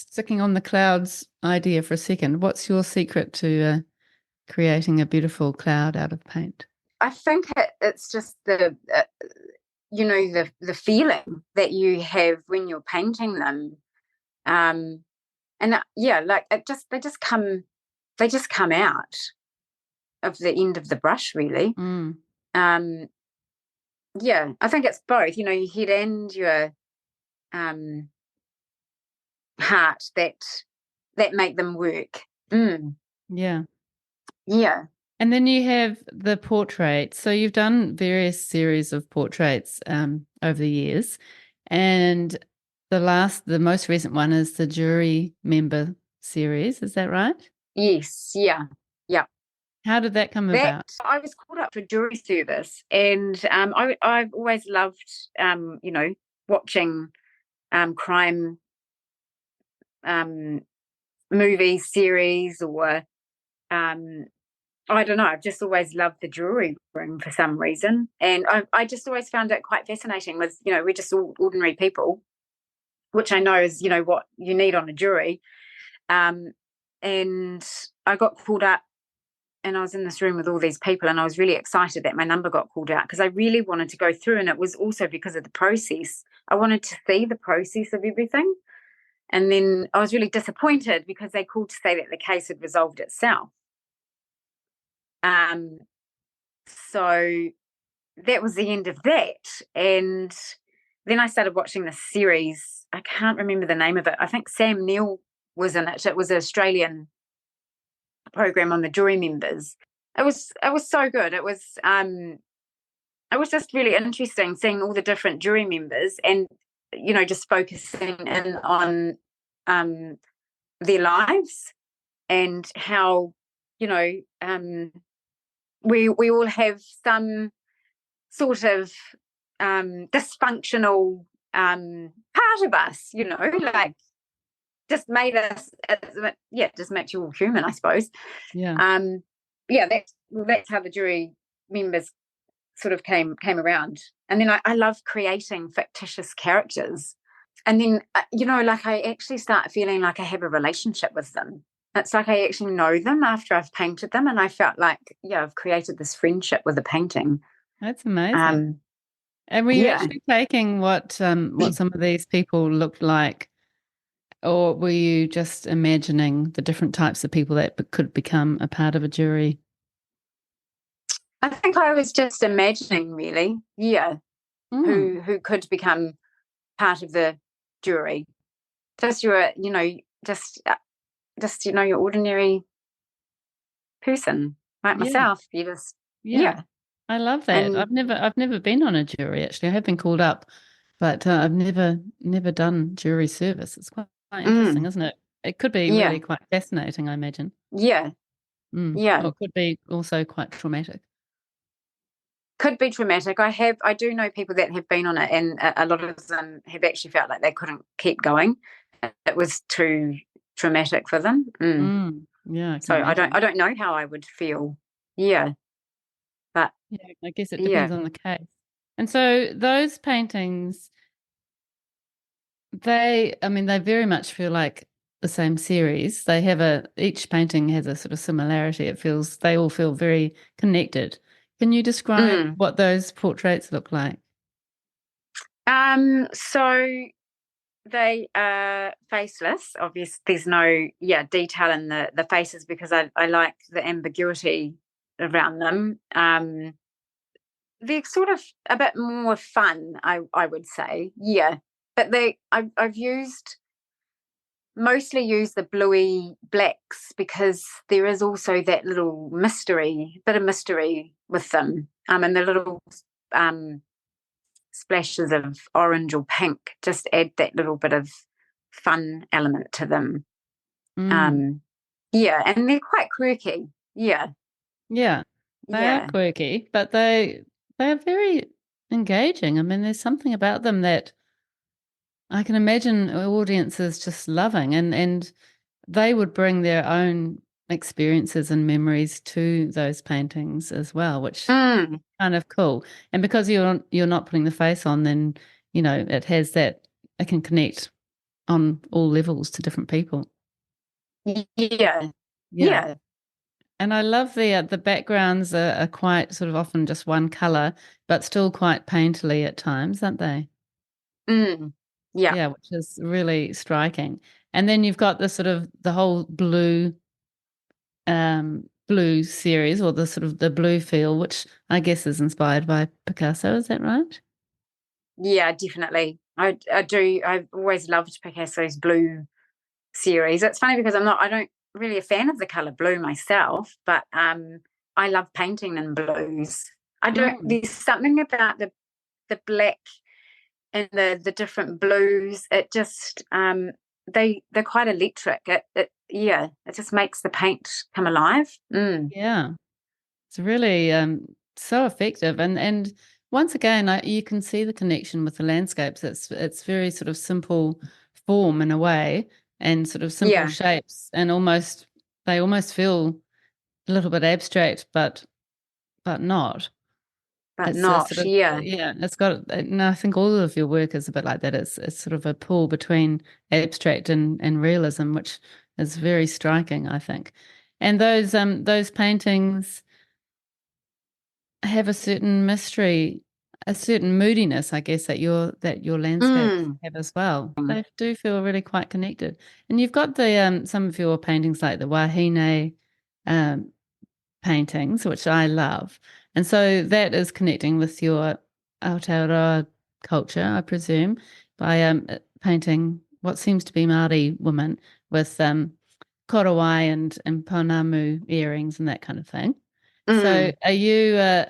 sticking on the clouds idea for a second. What's your secret to creating a beautiful cloud out of paint? I think it's just the feeling that you have when you're painting them. And yeah, like they just come out of the end of the brush, really. Mm. um yeah, I think it's both, your head and your um heart that make them work. Yeah. Yeah. And then you have the portraits. So you've done various series of portraits over the years. And the most recent one is the jury member series. Is that right? Yes. Yeah. Yeah. How did that come That about? I was called up for jury service, and I've always loved watching crime um movies, series, or um I don't know. I've just always loved the jury room for some reason, and I just always found it quite fascinating. With we're just all ordinary people, which I know is what you need on a jury. And I got called up, and I was in this room with all these people, and I was really excited that my number got called out, because I really wanted to go through, and it was also because of the process. I wanted to see the process of everything. And then I was really disappointed because they called to say that the case had resolved itself. Um, so that was the end of that. And then I started watching this series. I can't remember the name of it. I think Sam Neill was in it. It was an Australian program on the jury members. It was so good. It was just really interesting seeing all the different jury members and just focusing in on their lives and how you know we all have some sort of dysfunctional part of us, like just made us, just makes you all human, I suppose. Yeah. Yeah, that's how the jury members sort of came around. And then I love creating fictitious characters. And then, like I actually start feeling like I have a relationship with them. It's like I actually know them after I've painted them. And I felt like, I've created this friendship with a painting. That's amazing. Um, And were you yeah. actually taking what some of these people looked like, or were you just imagining the different types of people that could become a part of a jury? I think I was just imagining, really, Mm, who could become part of the jury. Just your ordinary person like yeah, myself. You just, yeah. yeah, I love that. and I've never been on a jury actually. I have been called up, but I've never done jury service. It's quite interesting, mm, isn't it? It could be yeah, really quite fascinating, I imagine. yeah, Or yeah. it could be also quite traumatic. Could be traumatic. I do know people that have been on it, and a lot of them have actually felt like they couldn't keep going. It was too traumatic for them. Yeah, I can So I imagine. don't know how I would feel. Yeah, but Yeah, I guess it yeah. depends on the case. And so those paintings, they very much feel like the same series. Each painting has a sort of similarity. They all feel very connected. Can you describe Mm. what those portraits look like? So they are faceless. Obviously, there's no detail in the faces because I like the ambiguity around them. They're sort of a bit more fun, I would say. Yeah, but I've mostly used the bluey blacks because there is also that little bit of mystery with them. And the little um splashes of orange or pink just add that little bit of fun element to them. Mm, Um, and they're quite quirky. Yeah, yeah, they are yeah. quirky, but they are very engaging. I mean, there's something about them that I can imagine audiences just loving, and they would bring their own experiences and memories to those paintings as well, which Mm, kind of cool. And because you're not putting the face on, then it has that it can connect on all levels to different people. yeah, Yeah. yeah. And I love the backgrounds are quite sort of often just one color, but still quite painterly at times, aren't they? Mm, yeah, Yeah, which is really striking. And then you've got the sort of the whole blue series, or the sort of the blue feel, which I guess is inspired by Picasso. Is that right? yeah, definitely. I do. I've always loved Picasso's blue series. It's funny because I don't really a fan of the color blue myself, but I love painting in blues. I don't. Mm, There's something about the black and the different blues. It just they're quite electric. It just makes the paint come alive. yeah, it's really so effective, and once again, you can see the connection with the landscapes. It's very sort of simple form in a way, and sort of simple Yeah, shapes, and they almost feel a little bit abstract, but not. but It's a not. sort of Yeah, yeah. It's got. No, I think all of your work is a bit like that. It's sort of a pull between abstract and realism, which is very striking, I think. And those paintings have a certain mystery a certain moodiness, I guess, that your landscapes Mm. have as well. They do feel really quite connected. And you've got the some of your paintings like the Wahine um, paintings, which I love. And so that is connecting with your Aotearoa culture, I presume, by painting what seems to be Māori women with korowai and pounamu earrings and that kind of thing. So Mm.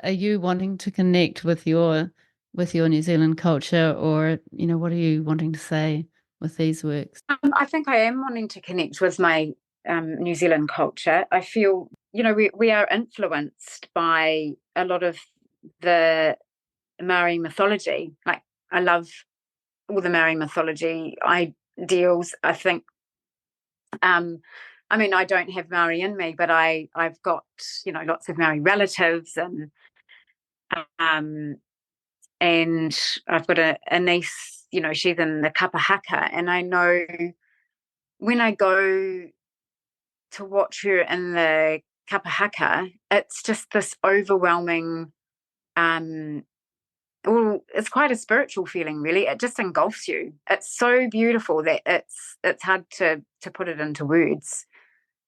are you wanting to connect with your New Zealand culture, or what are you wanting to say with these works? I think I am wanting to connect with my New Zealand culture. I feel, we are influenced by a lot of the Maori mythology. Like, I love all the Maori mythology ideals. I think, I mean, I don't have Maori in me, but I've got, lots of Maori relatives, um, and I've got a niece, she's in the kapahaka, and I know when I go to watch her in the kapahaka, it's just this overwhelming, um, well, it's quite a spiritual feeling, really. It just engulfs you. It's so beautiful that it's hard to put it into words.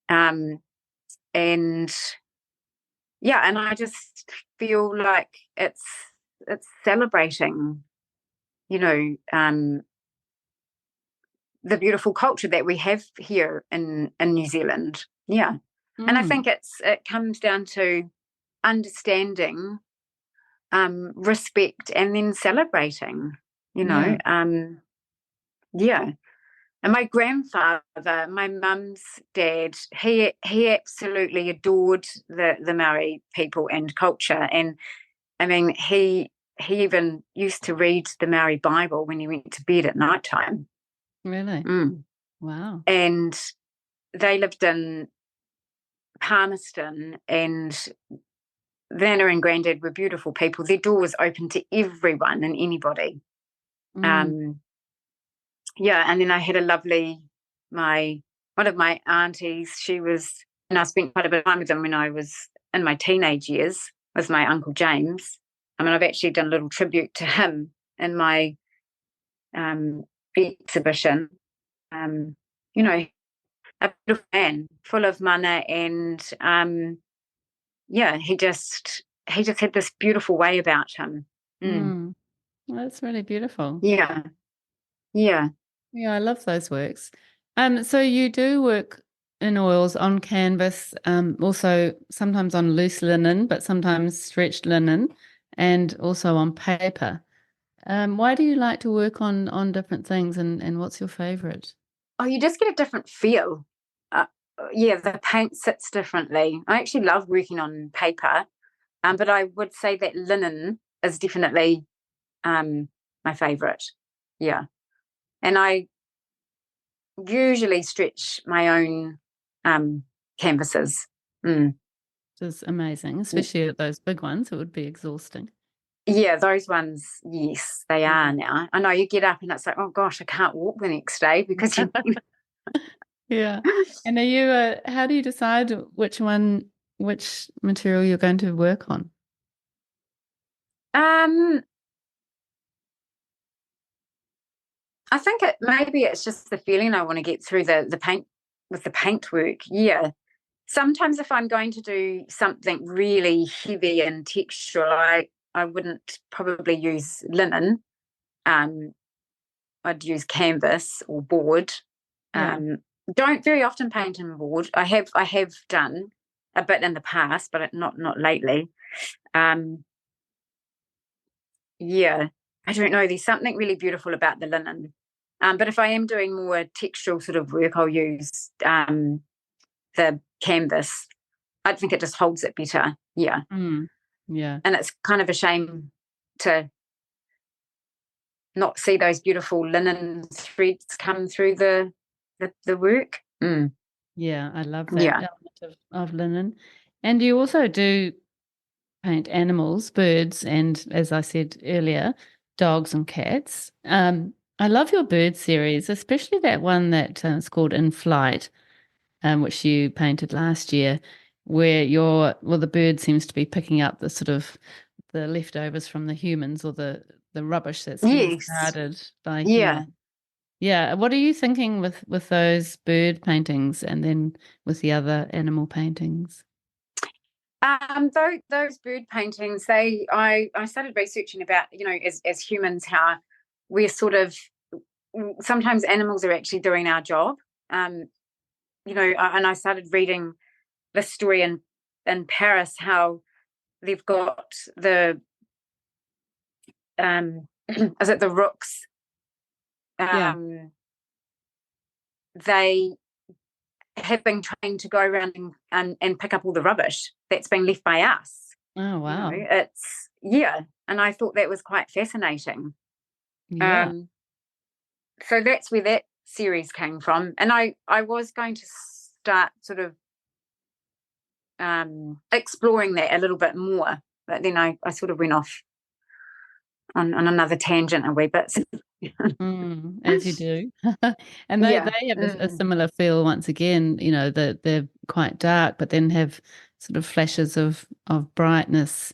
Um, and yeah, and I just feel like it's celebrating, you know, um, the beautiful culture that we have here in New Zealand. Yeah. And I Mm, think it comes down to understanding, respect, and then celebrating, you know. yeah. Yeah. And my grandfather, my mum's dad, he absolutely adored the Maori people and culture. And I mean, he even used to read the Maori Bible when he went to bed at night time. Really? Mm. Wow. And they lived in Palmerston, and Vanna and Grandad were beautiful people. Their door was open to everyone and anybody. Mm, Um, yeah, and then I had a lovely my one of my aunties. She was, and I spent quite a bit of time with them when I was in my teenage years. Was my uncle James. I mean, I've actually done a little tribute to him in my um, exhibition. Um, you know, a beautiful man, full of mana, and yeah, he just had this beautiful way about him. Mm. mm. Well, that's really beautiful. Yeah, yeah. Yeah, I love those works. So you do work in oils on canvas, also sometimes on loose linen, but sometimes stretched linen, and also on paper. Why do you like to work on different things, and what's your favorite? Oh, you just get a different feel. Uh, yeah, the paint sits differently. I actually love working on paper, but I would say that linen is definitely my favorite. Yeah, and I usually stretch my own canvases. Mm. Which is amazing, especially at those big ones. It would be exhausting. Yeah, those ones, yes, they Yeah. are now. I know you get up and it's like, oh gosh, I can't walk the next day because you. Yeah. And how do you decide which material you're going to work on? um, I think maybe it's just the feeling I want to get through the paint with the paint work. Yeah. Sometimes if I'm going to do something really heavy and textural, I wouldn't probably use linen. Um, I'd use canvas or board. Yeah. Um, don't very often paint in board. I have done a bit in the past, but not lately. Um, yeah, I don't know. There's something really beautiful about the linen. But if I am doing more textural sort of work, I'll use the canvas. I think it just holds it better. Yeah. Mm. Yeah. And it's kind of a shame to not see those beautiful linen threads come through the work. Mm. Yeah. I love that Yeah. element of linen. And you also do paint animals, birds, and as I said earlier, dogs and cats. I love your bird series, especially that one that is called In Flight, which you painted last year, where the bird seems to be picking up the sort of the leftovers from the humans or the rubbish that's been Yes. discarded by Yeah. humans. Yeah. What are you thinking with those bird paintings and then with the other animal paintings? Those bird paintings, I started researching about, as humans, how we're sort of, sometimes animals are actually doing our job. And I started reading the story in Paris, how they've got the is it the rooks? Yeah. They have been trained to go around and pick up all the rubbish that's been left by us. Oh, wow. It's, yeah, and I thought that was quite fascinating. Yeah. Um, so that's where that series came from, and I was going to start sort of exploring that a little bit more, but then I sort of went off on another tangent a wee bit. As you do. And Yeah. they have a similar feel once again, that they're quite dark, but then have sort of flashes of brightness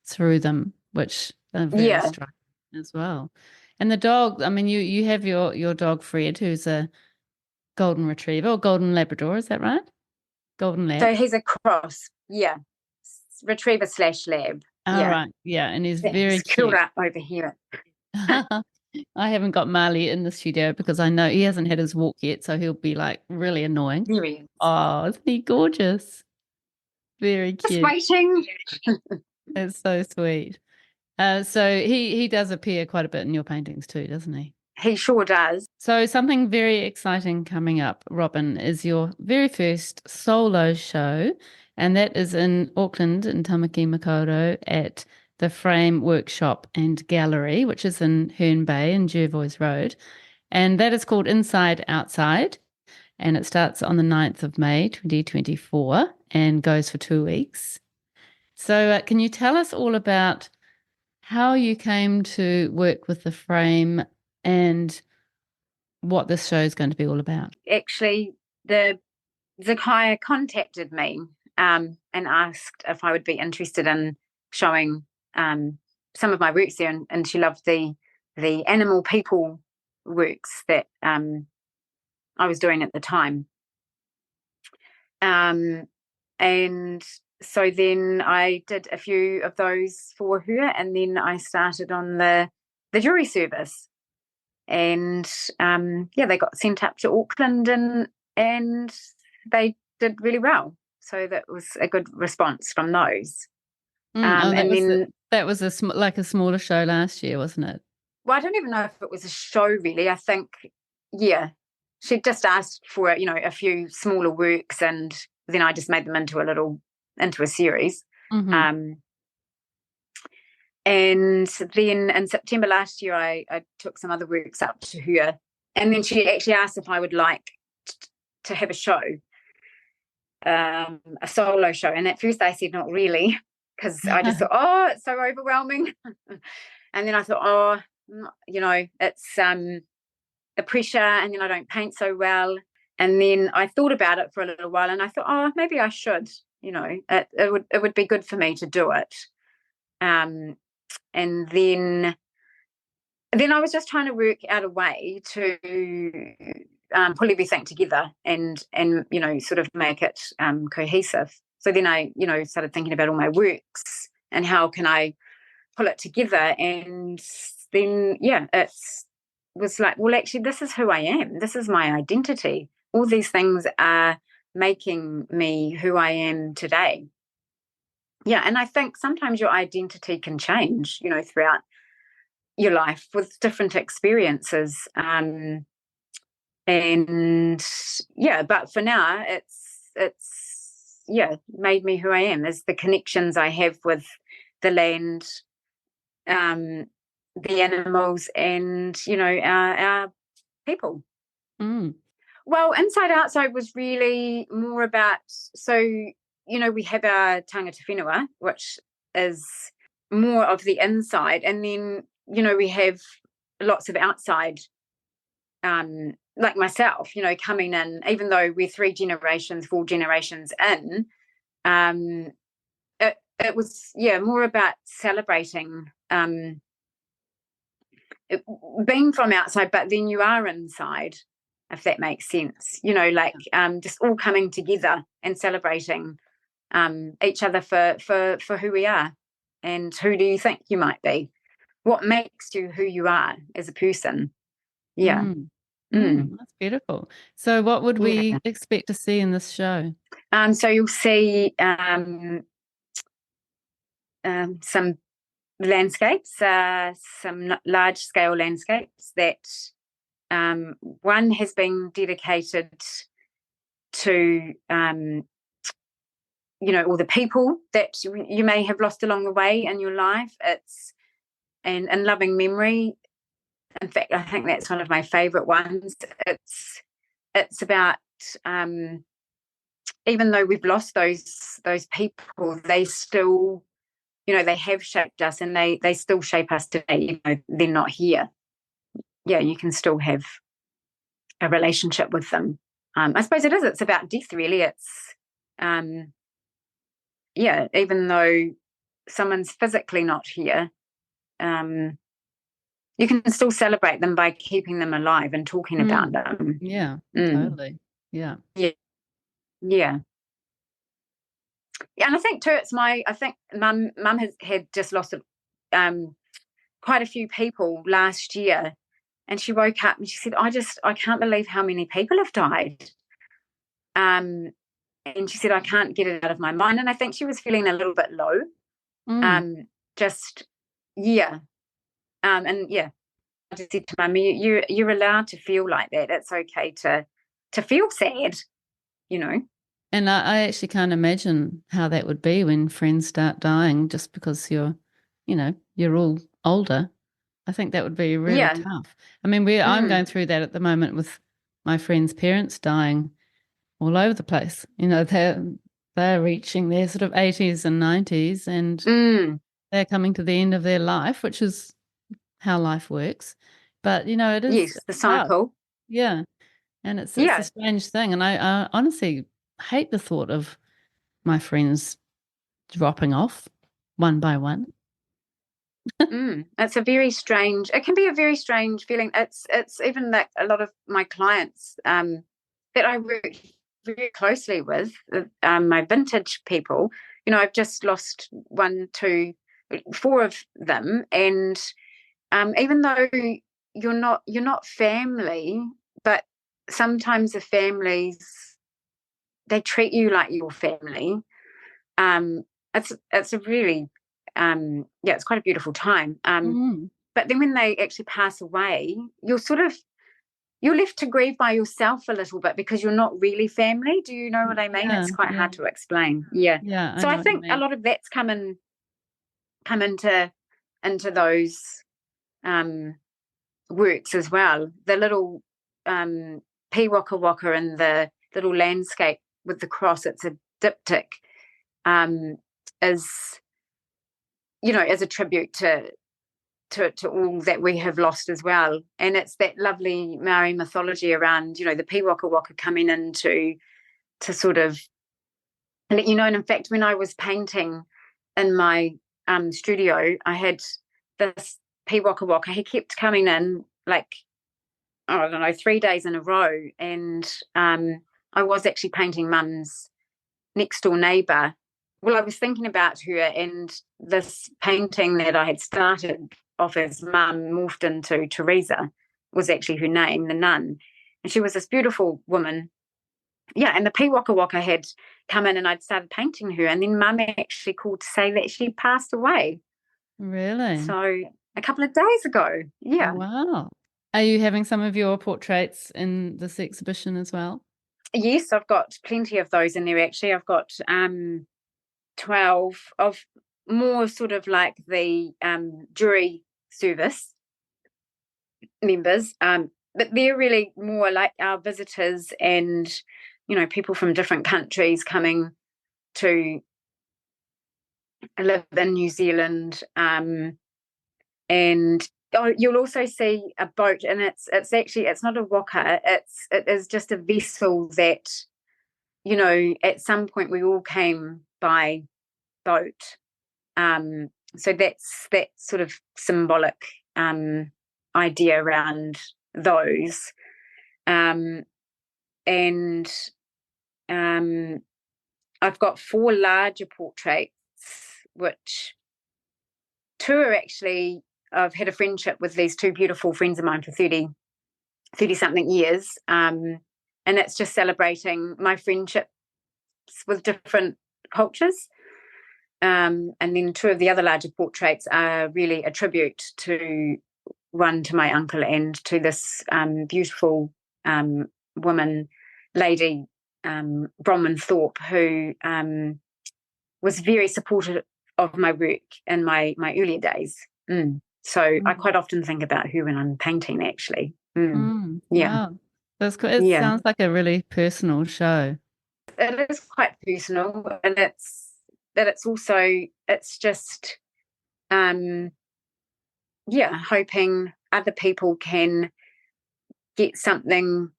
through them, which are very Yeah. striking as well. And the dog, I mean, you have your dog Fred, who's a golden retriever or golden Labrador, is that right? Golden So lab. he's a cross. Yeah. Retriever slash lab. All Yeah. right. Yeah, and he's very He's curled cute. up over here. I haven't got Marley in the studio because I know he hasn't had his walk yet, so he'll be like really annoying. There he is. Oh, isn't he gorgeous? Very Just cute. waiting. It's so sweet. So he does appear quite a bit in your paintings too, doesn't he? He sure does. So something very exciting coming up, Robyn, is your very first solo show, and that is in Auckland in Tamaki Makaurau at the Frame Workshop and Gallery, which is in Herne Bay in Jervois Road. And that is called Inside Outside, and it starts on the 9th of May 2024 and goes for 2 weeks. So can you tell us all about how you came to work with the frame and what this show is going to be all about? Actually, the Zakaya contacted me and asked if I would be interested in showing some of my works there, and she loved the animal people works that I was doing at the time. And so then I did a few of those for her, and then I started on the jury service, and they got sent up to Auckland, and they did really well. So that was a good response from those. And then that was like a smaller show last year, wasn't it? Well, I don't even know if it was a show really. I think, yeah, she just asked for a few smaller works, and then I just made them into a series. Mm-hmm. And then in September last year, I took some other works up to her, and then she actually asked if I would like to have a show, a solo show. And at first I said not really, because I just thought, oh, it's so overwhelming. And then I thought, oh, it's the pressure, and then I don't paint so well. And then I thought about it for a little while, and I thought, oh, maybe I should. It would be good for me to do it. And then I was just trying to work out a way to pull everything together and sort of make it cohesive. So then I started thinking about all my works and how can I pull it together. And then it was like, well, actually, this is who I am. This is my identity. All these things are making me who I am today. Yeah, and I think sometimes your identity can change, throughout your life with different experiences. And yeah, but for now, it's made me who I am. Is the connections I have with the land, the animals, and our people. Well, Inside Outside was really more about, so we have our tangata whenua, which is more of the inside, and then we have lots of outside, like myself, coming in, even though we're 4 generations in, it was, more about celebrating, being from outside, but then you are inside, if that makes sense. Like just all coming together and celebrating each other for who we are, and who do you think you might be? What makes you who you are as a person? Yeah. That's beautiful. So what would Yeah. we expect to see in this show? So you'll see some landscapes, some large scale landscapes that one has been dedicated to all the people that you may have lost along the way in your life. It's and loving memory. In fact, I think that's one of my favorite ones. It's about even though we've lost those people, they still, they have shaped us, and they still shape us today. They're not here. Yeah, you can still have a relationship with them. I suppose it's about death, really. It's even though someone's physically not here, you can still celebrate them by keeping them alive and talking about them. Yeah, totally. Yeah. Yeah. Yeah. Yeah, and I think too, I think mum has had just lost quite a few people last year, and she woke up and she said, I can't believe how many people have died. And she said, I can't get it out of my mind. And I think she was feeling a little bit low. Just yeah. And yeah, I just said to mum, you're allowed to feel like that. It's okay to feel sad, And I actually can't imagine how that would be when friends start dying just because you're all older. I think that would be really tough. I mean, I'm going through that at the moment with my friends' parents dying all over the place. They're reaching their sort of 80s and 90s, and they're coming to the end of their life, which is how life works. But it is the cycle. hard. Yeah. And it's a strange thing. And I honestly hate the thought of my friends dropping off one by one. It can be a very strange feeling. It's even that a lot of my clients that I work very closely with, my vintage people, I've just lost 1, 2, 4 of them. And even though you're not family, but sometimes the families, they treat you like your family. It's a really it's quite a beautiful time. But then when they actually pass away, you're left to grieve by yourself a little bit, because you're not really family. Do you know what I mean? It's quite hard to explain. Yeah. So I think a lot of that's come into those works as well. The little waka waka and the little landscape with the cross, it's a diptych, is as a tribute to all that we have lost as well. And it's that lovely Maori mythology around the waka waka coming in to sort of let you know. And in fact, when I was painting in my studio, I had this waka waka. He kept coming in, like, I don't know, 3 days in a row. And I was actually painting Mum's next door neighbour. Well, I was thinking about her, and this painting that I had started off as Mum morphed into Teresa, was actually her name, the nun. And she was this beautiful woman. Yeah, and the waka waka had come in, and I'd started painting her. And then Mum actually called to say that she passed away. Really? So a couple of days ago. Yeah. Wow. Are you having some of your portraits in this exhibition as well? Yes, I've got plenty of those in there, actually. I've got 12 of more sort of like the jury service members, but they're really more like our visitors, and people from different countries coming to live in New Zealand. And you'll also see a boat, and it's actually, it's not a waka, it is just a vessel that at some point we all came by boat. So that's that sort of symbolic idea around those. And I've got 4 larger portraits, which 2 are actually, I've had a friendship with these 2 beautiful friends of mine for 30 something years. And it's just celebrating my friendships with different cultures. And then 2 of the other larger portraits are really a tribute to, one to my uncle and to this beautiful woman, lady, Bronwyn Thorpe, who was very supportive of my work in my earlier days. So I quite often think about her when I'm painting, actually. Yeah. Wow. That's cool. It Yeah. sounds like a really personal show. It is quite personal, and it's also, it's just hoping other people can get something,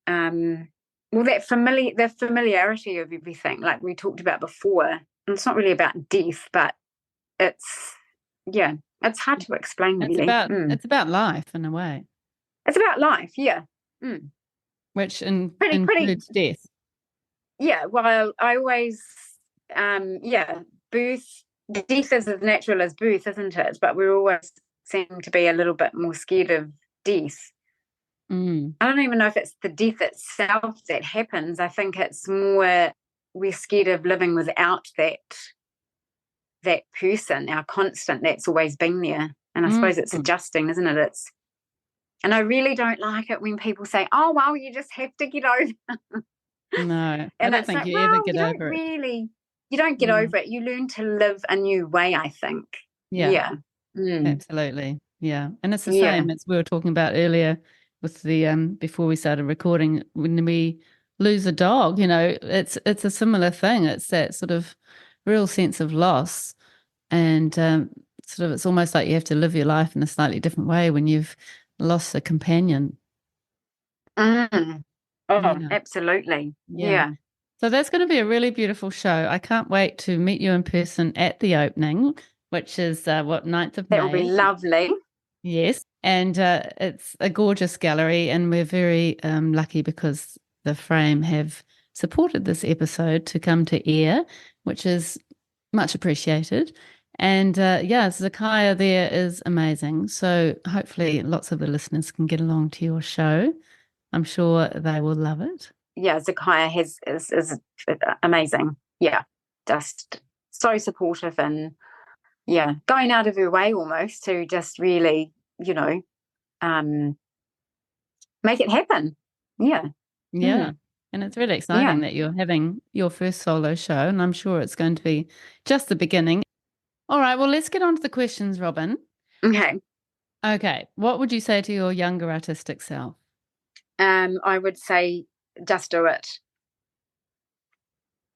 well, the familiarity of everything, like we talked about before. And it's not really about death, but it's hard to explain, really. It's about life in a way, It's about life, yeah. which Pretty includes death. Yeah, well, I always birth, death is as natural as birth, isn't it? But we always seem to be a little bit more scared of death. I don't even know if it's the death itself that happens. I think it's more we're scared of living without that person, our constant that's always been there. And I suppose it's adjusting, isn't it? And I really don't like it when people say, "Oh, well, you just have to get over." No, I And don't it's think like, you ever well, get over it. You don't get over it. You learn to live a new way, I think. Yeah. Yeah. Absolutely. Yeah. And it's the Yeah. same as we were talking about earlier with the before we started recording, when we lose a dog, it's a similar thing. It's that sort of real sense of loss. And sort of it's almost like you have to live your life in a slightly different way when you've lost a companion. Oh, Yeah. absolutely. Yeah. Yeah. So that's going to be a really beautiful show. I can't wait to meet you in person at the opening, which is 9th of That will be May. lovely. Yes. And it's a gorgeous gallery, and we're very lucky because the Frame have supported this episode to come to air, which is much appreciated. And Zakaya there is amazing. So hopefully lots of the listeners can get along to your show. I'm sure they will love it. Yeah, Zakaya is amazing. Yeah, just so supportive, and going out of her way almost to just really, make it happen. Yeah. Yeah. And it's really Yeah. exciting that you're having your first solo show, and I'm sure it's going to be just the beginning. All right, well, let's get on to the questions, Robyn. Okay. Okay, what would you say to your younger artistic self? I would say just do it.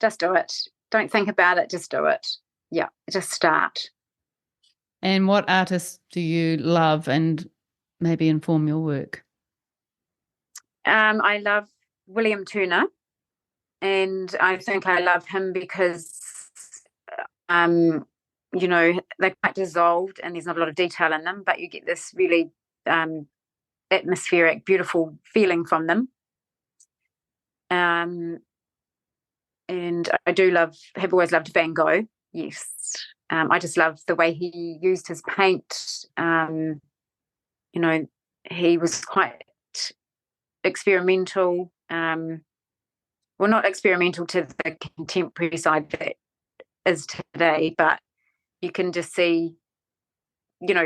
Just do it. Don't think about it, just do it. Yeah, just start. And what artists do you love and maybe inform your work? I love William Turner, and I think I love him because they're quite dissolved and there's not a lot of detail in them, but you get this really atmospheric, beautiful feeling from them. And I have always loved Van Gogh. Yes. I just love the way he used his paint. He was quite experimental. Well, not experimental to the contemporary side that is today, but you can just see,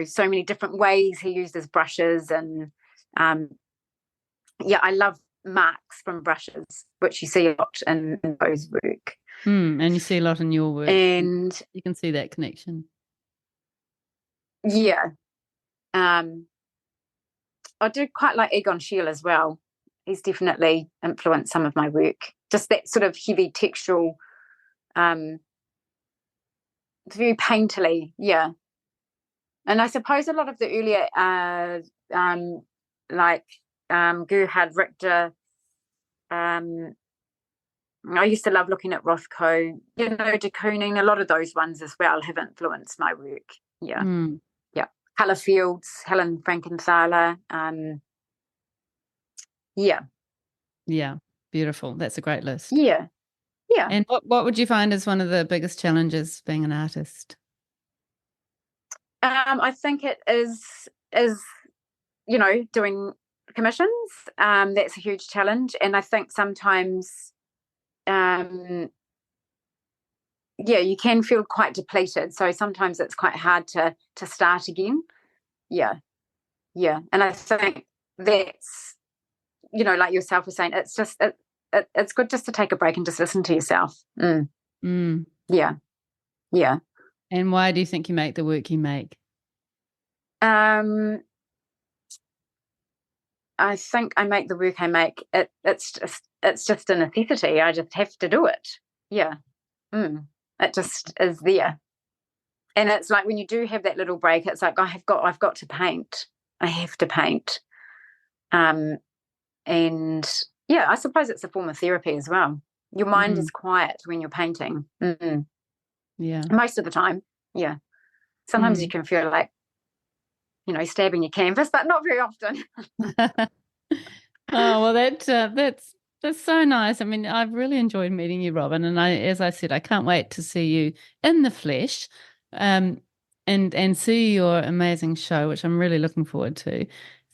so many different ways he used his brushes. And I love marks from brushes, which you see a lot in those work. And you see a lot in your work. And you can see that connection. Yeah. I do quite like Egon Schiele as well. He's definitely influenced some of my work. Just that sort of heavy textural, it's very painterly, yeah. And I suppose a lot of the earlier, Gerhard Richter, I used to love looking at Rothko, de Kooning, a lot of those ones as well have influenced my work. Yeah. Mm. Yeah. Colour Fields, Helen Frankenthaler. Yeah. Yeah, beautiful. That's a great list. Yeah. Yeah. And what would you find is one of the biggest challenges being an artist? I think it is doing commissions. That's a huge challenge, and I think sometimes, you can feel quite depleted. So sometimes it's quite hard to start again. Yeah, yeah, and I think that's like yourself was saying, it's just it's good just to take a break and just listen to yourself. Mm. Yeah, yeah. And why do you think you make the work you make? I think I make the work I make. It's just a necessity. I just have to do it. Yeah. It just is there. And it's like when you do have that little break, it's like I've got to paint. I have to paint. And yeah, I suppose it's a form of therapy as well. Your mind is quiet when you're painting. Yeah. Most of the time. Yeah. Sometimes you can feel like, stabbing your canvas, but not very often. Oh, well, that's so nice. I mean, I've really enjoyed meeting you, Robyn, and as I said, I can't wait to see you in the flesh, and see your amazing show, which I'm really looking forward to.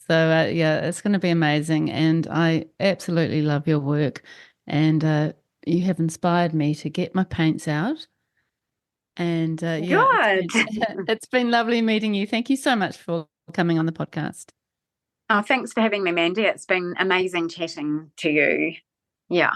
So yeah, it's going to be amazing, and I absolutely love your work, and you have inspired me to get my paints out. And yeah, Good. it's been lovely meeting you. Thank you so much for coming on the podcast. Oh, thanks for having me, Mandy. It's been amazing chatting to you. Yeah.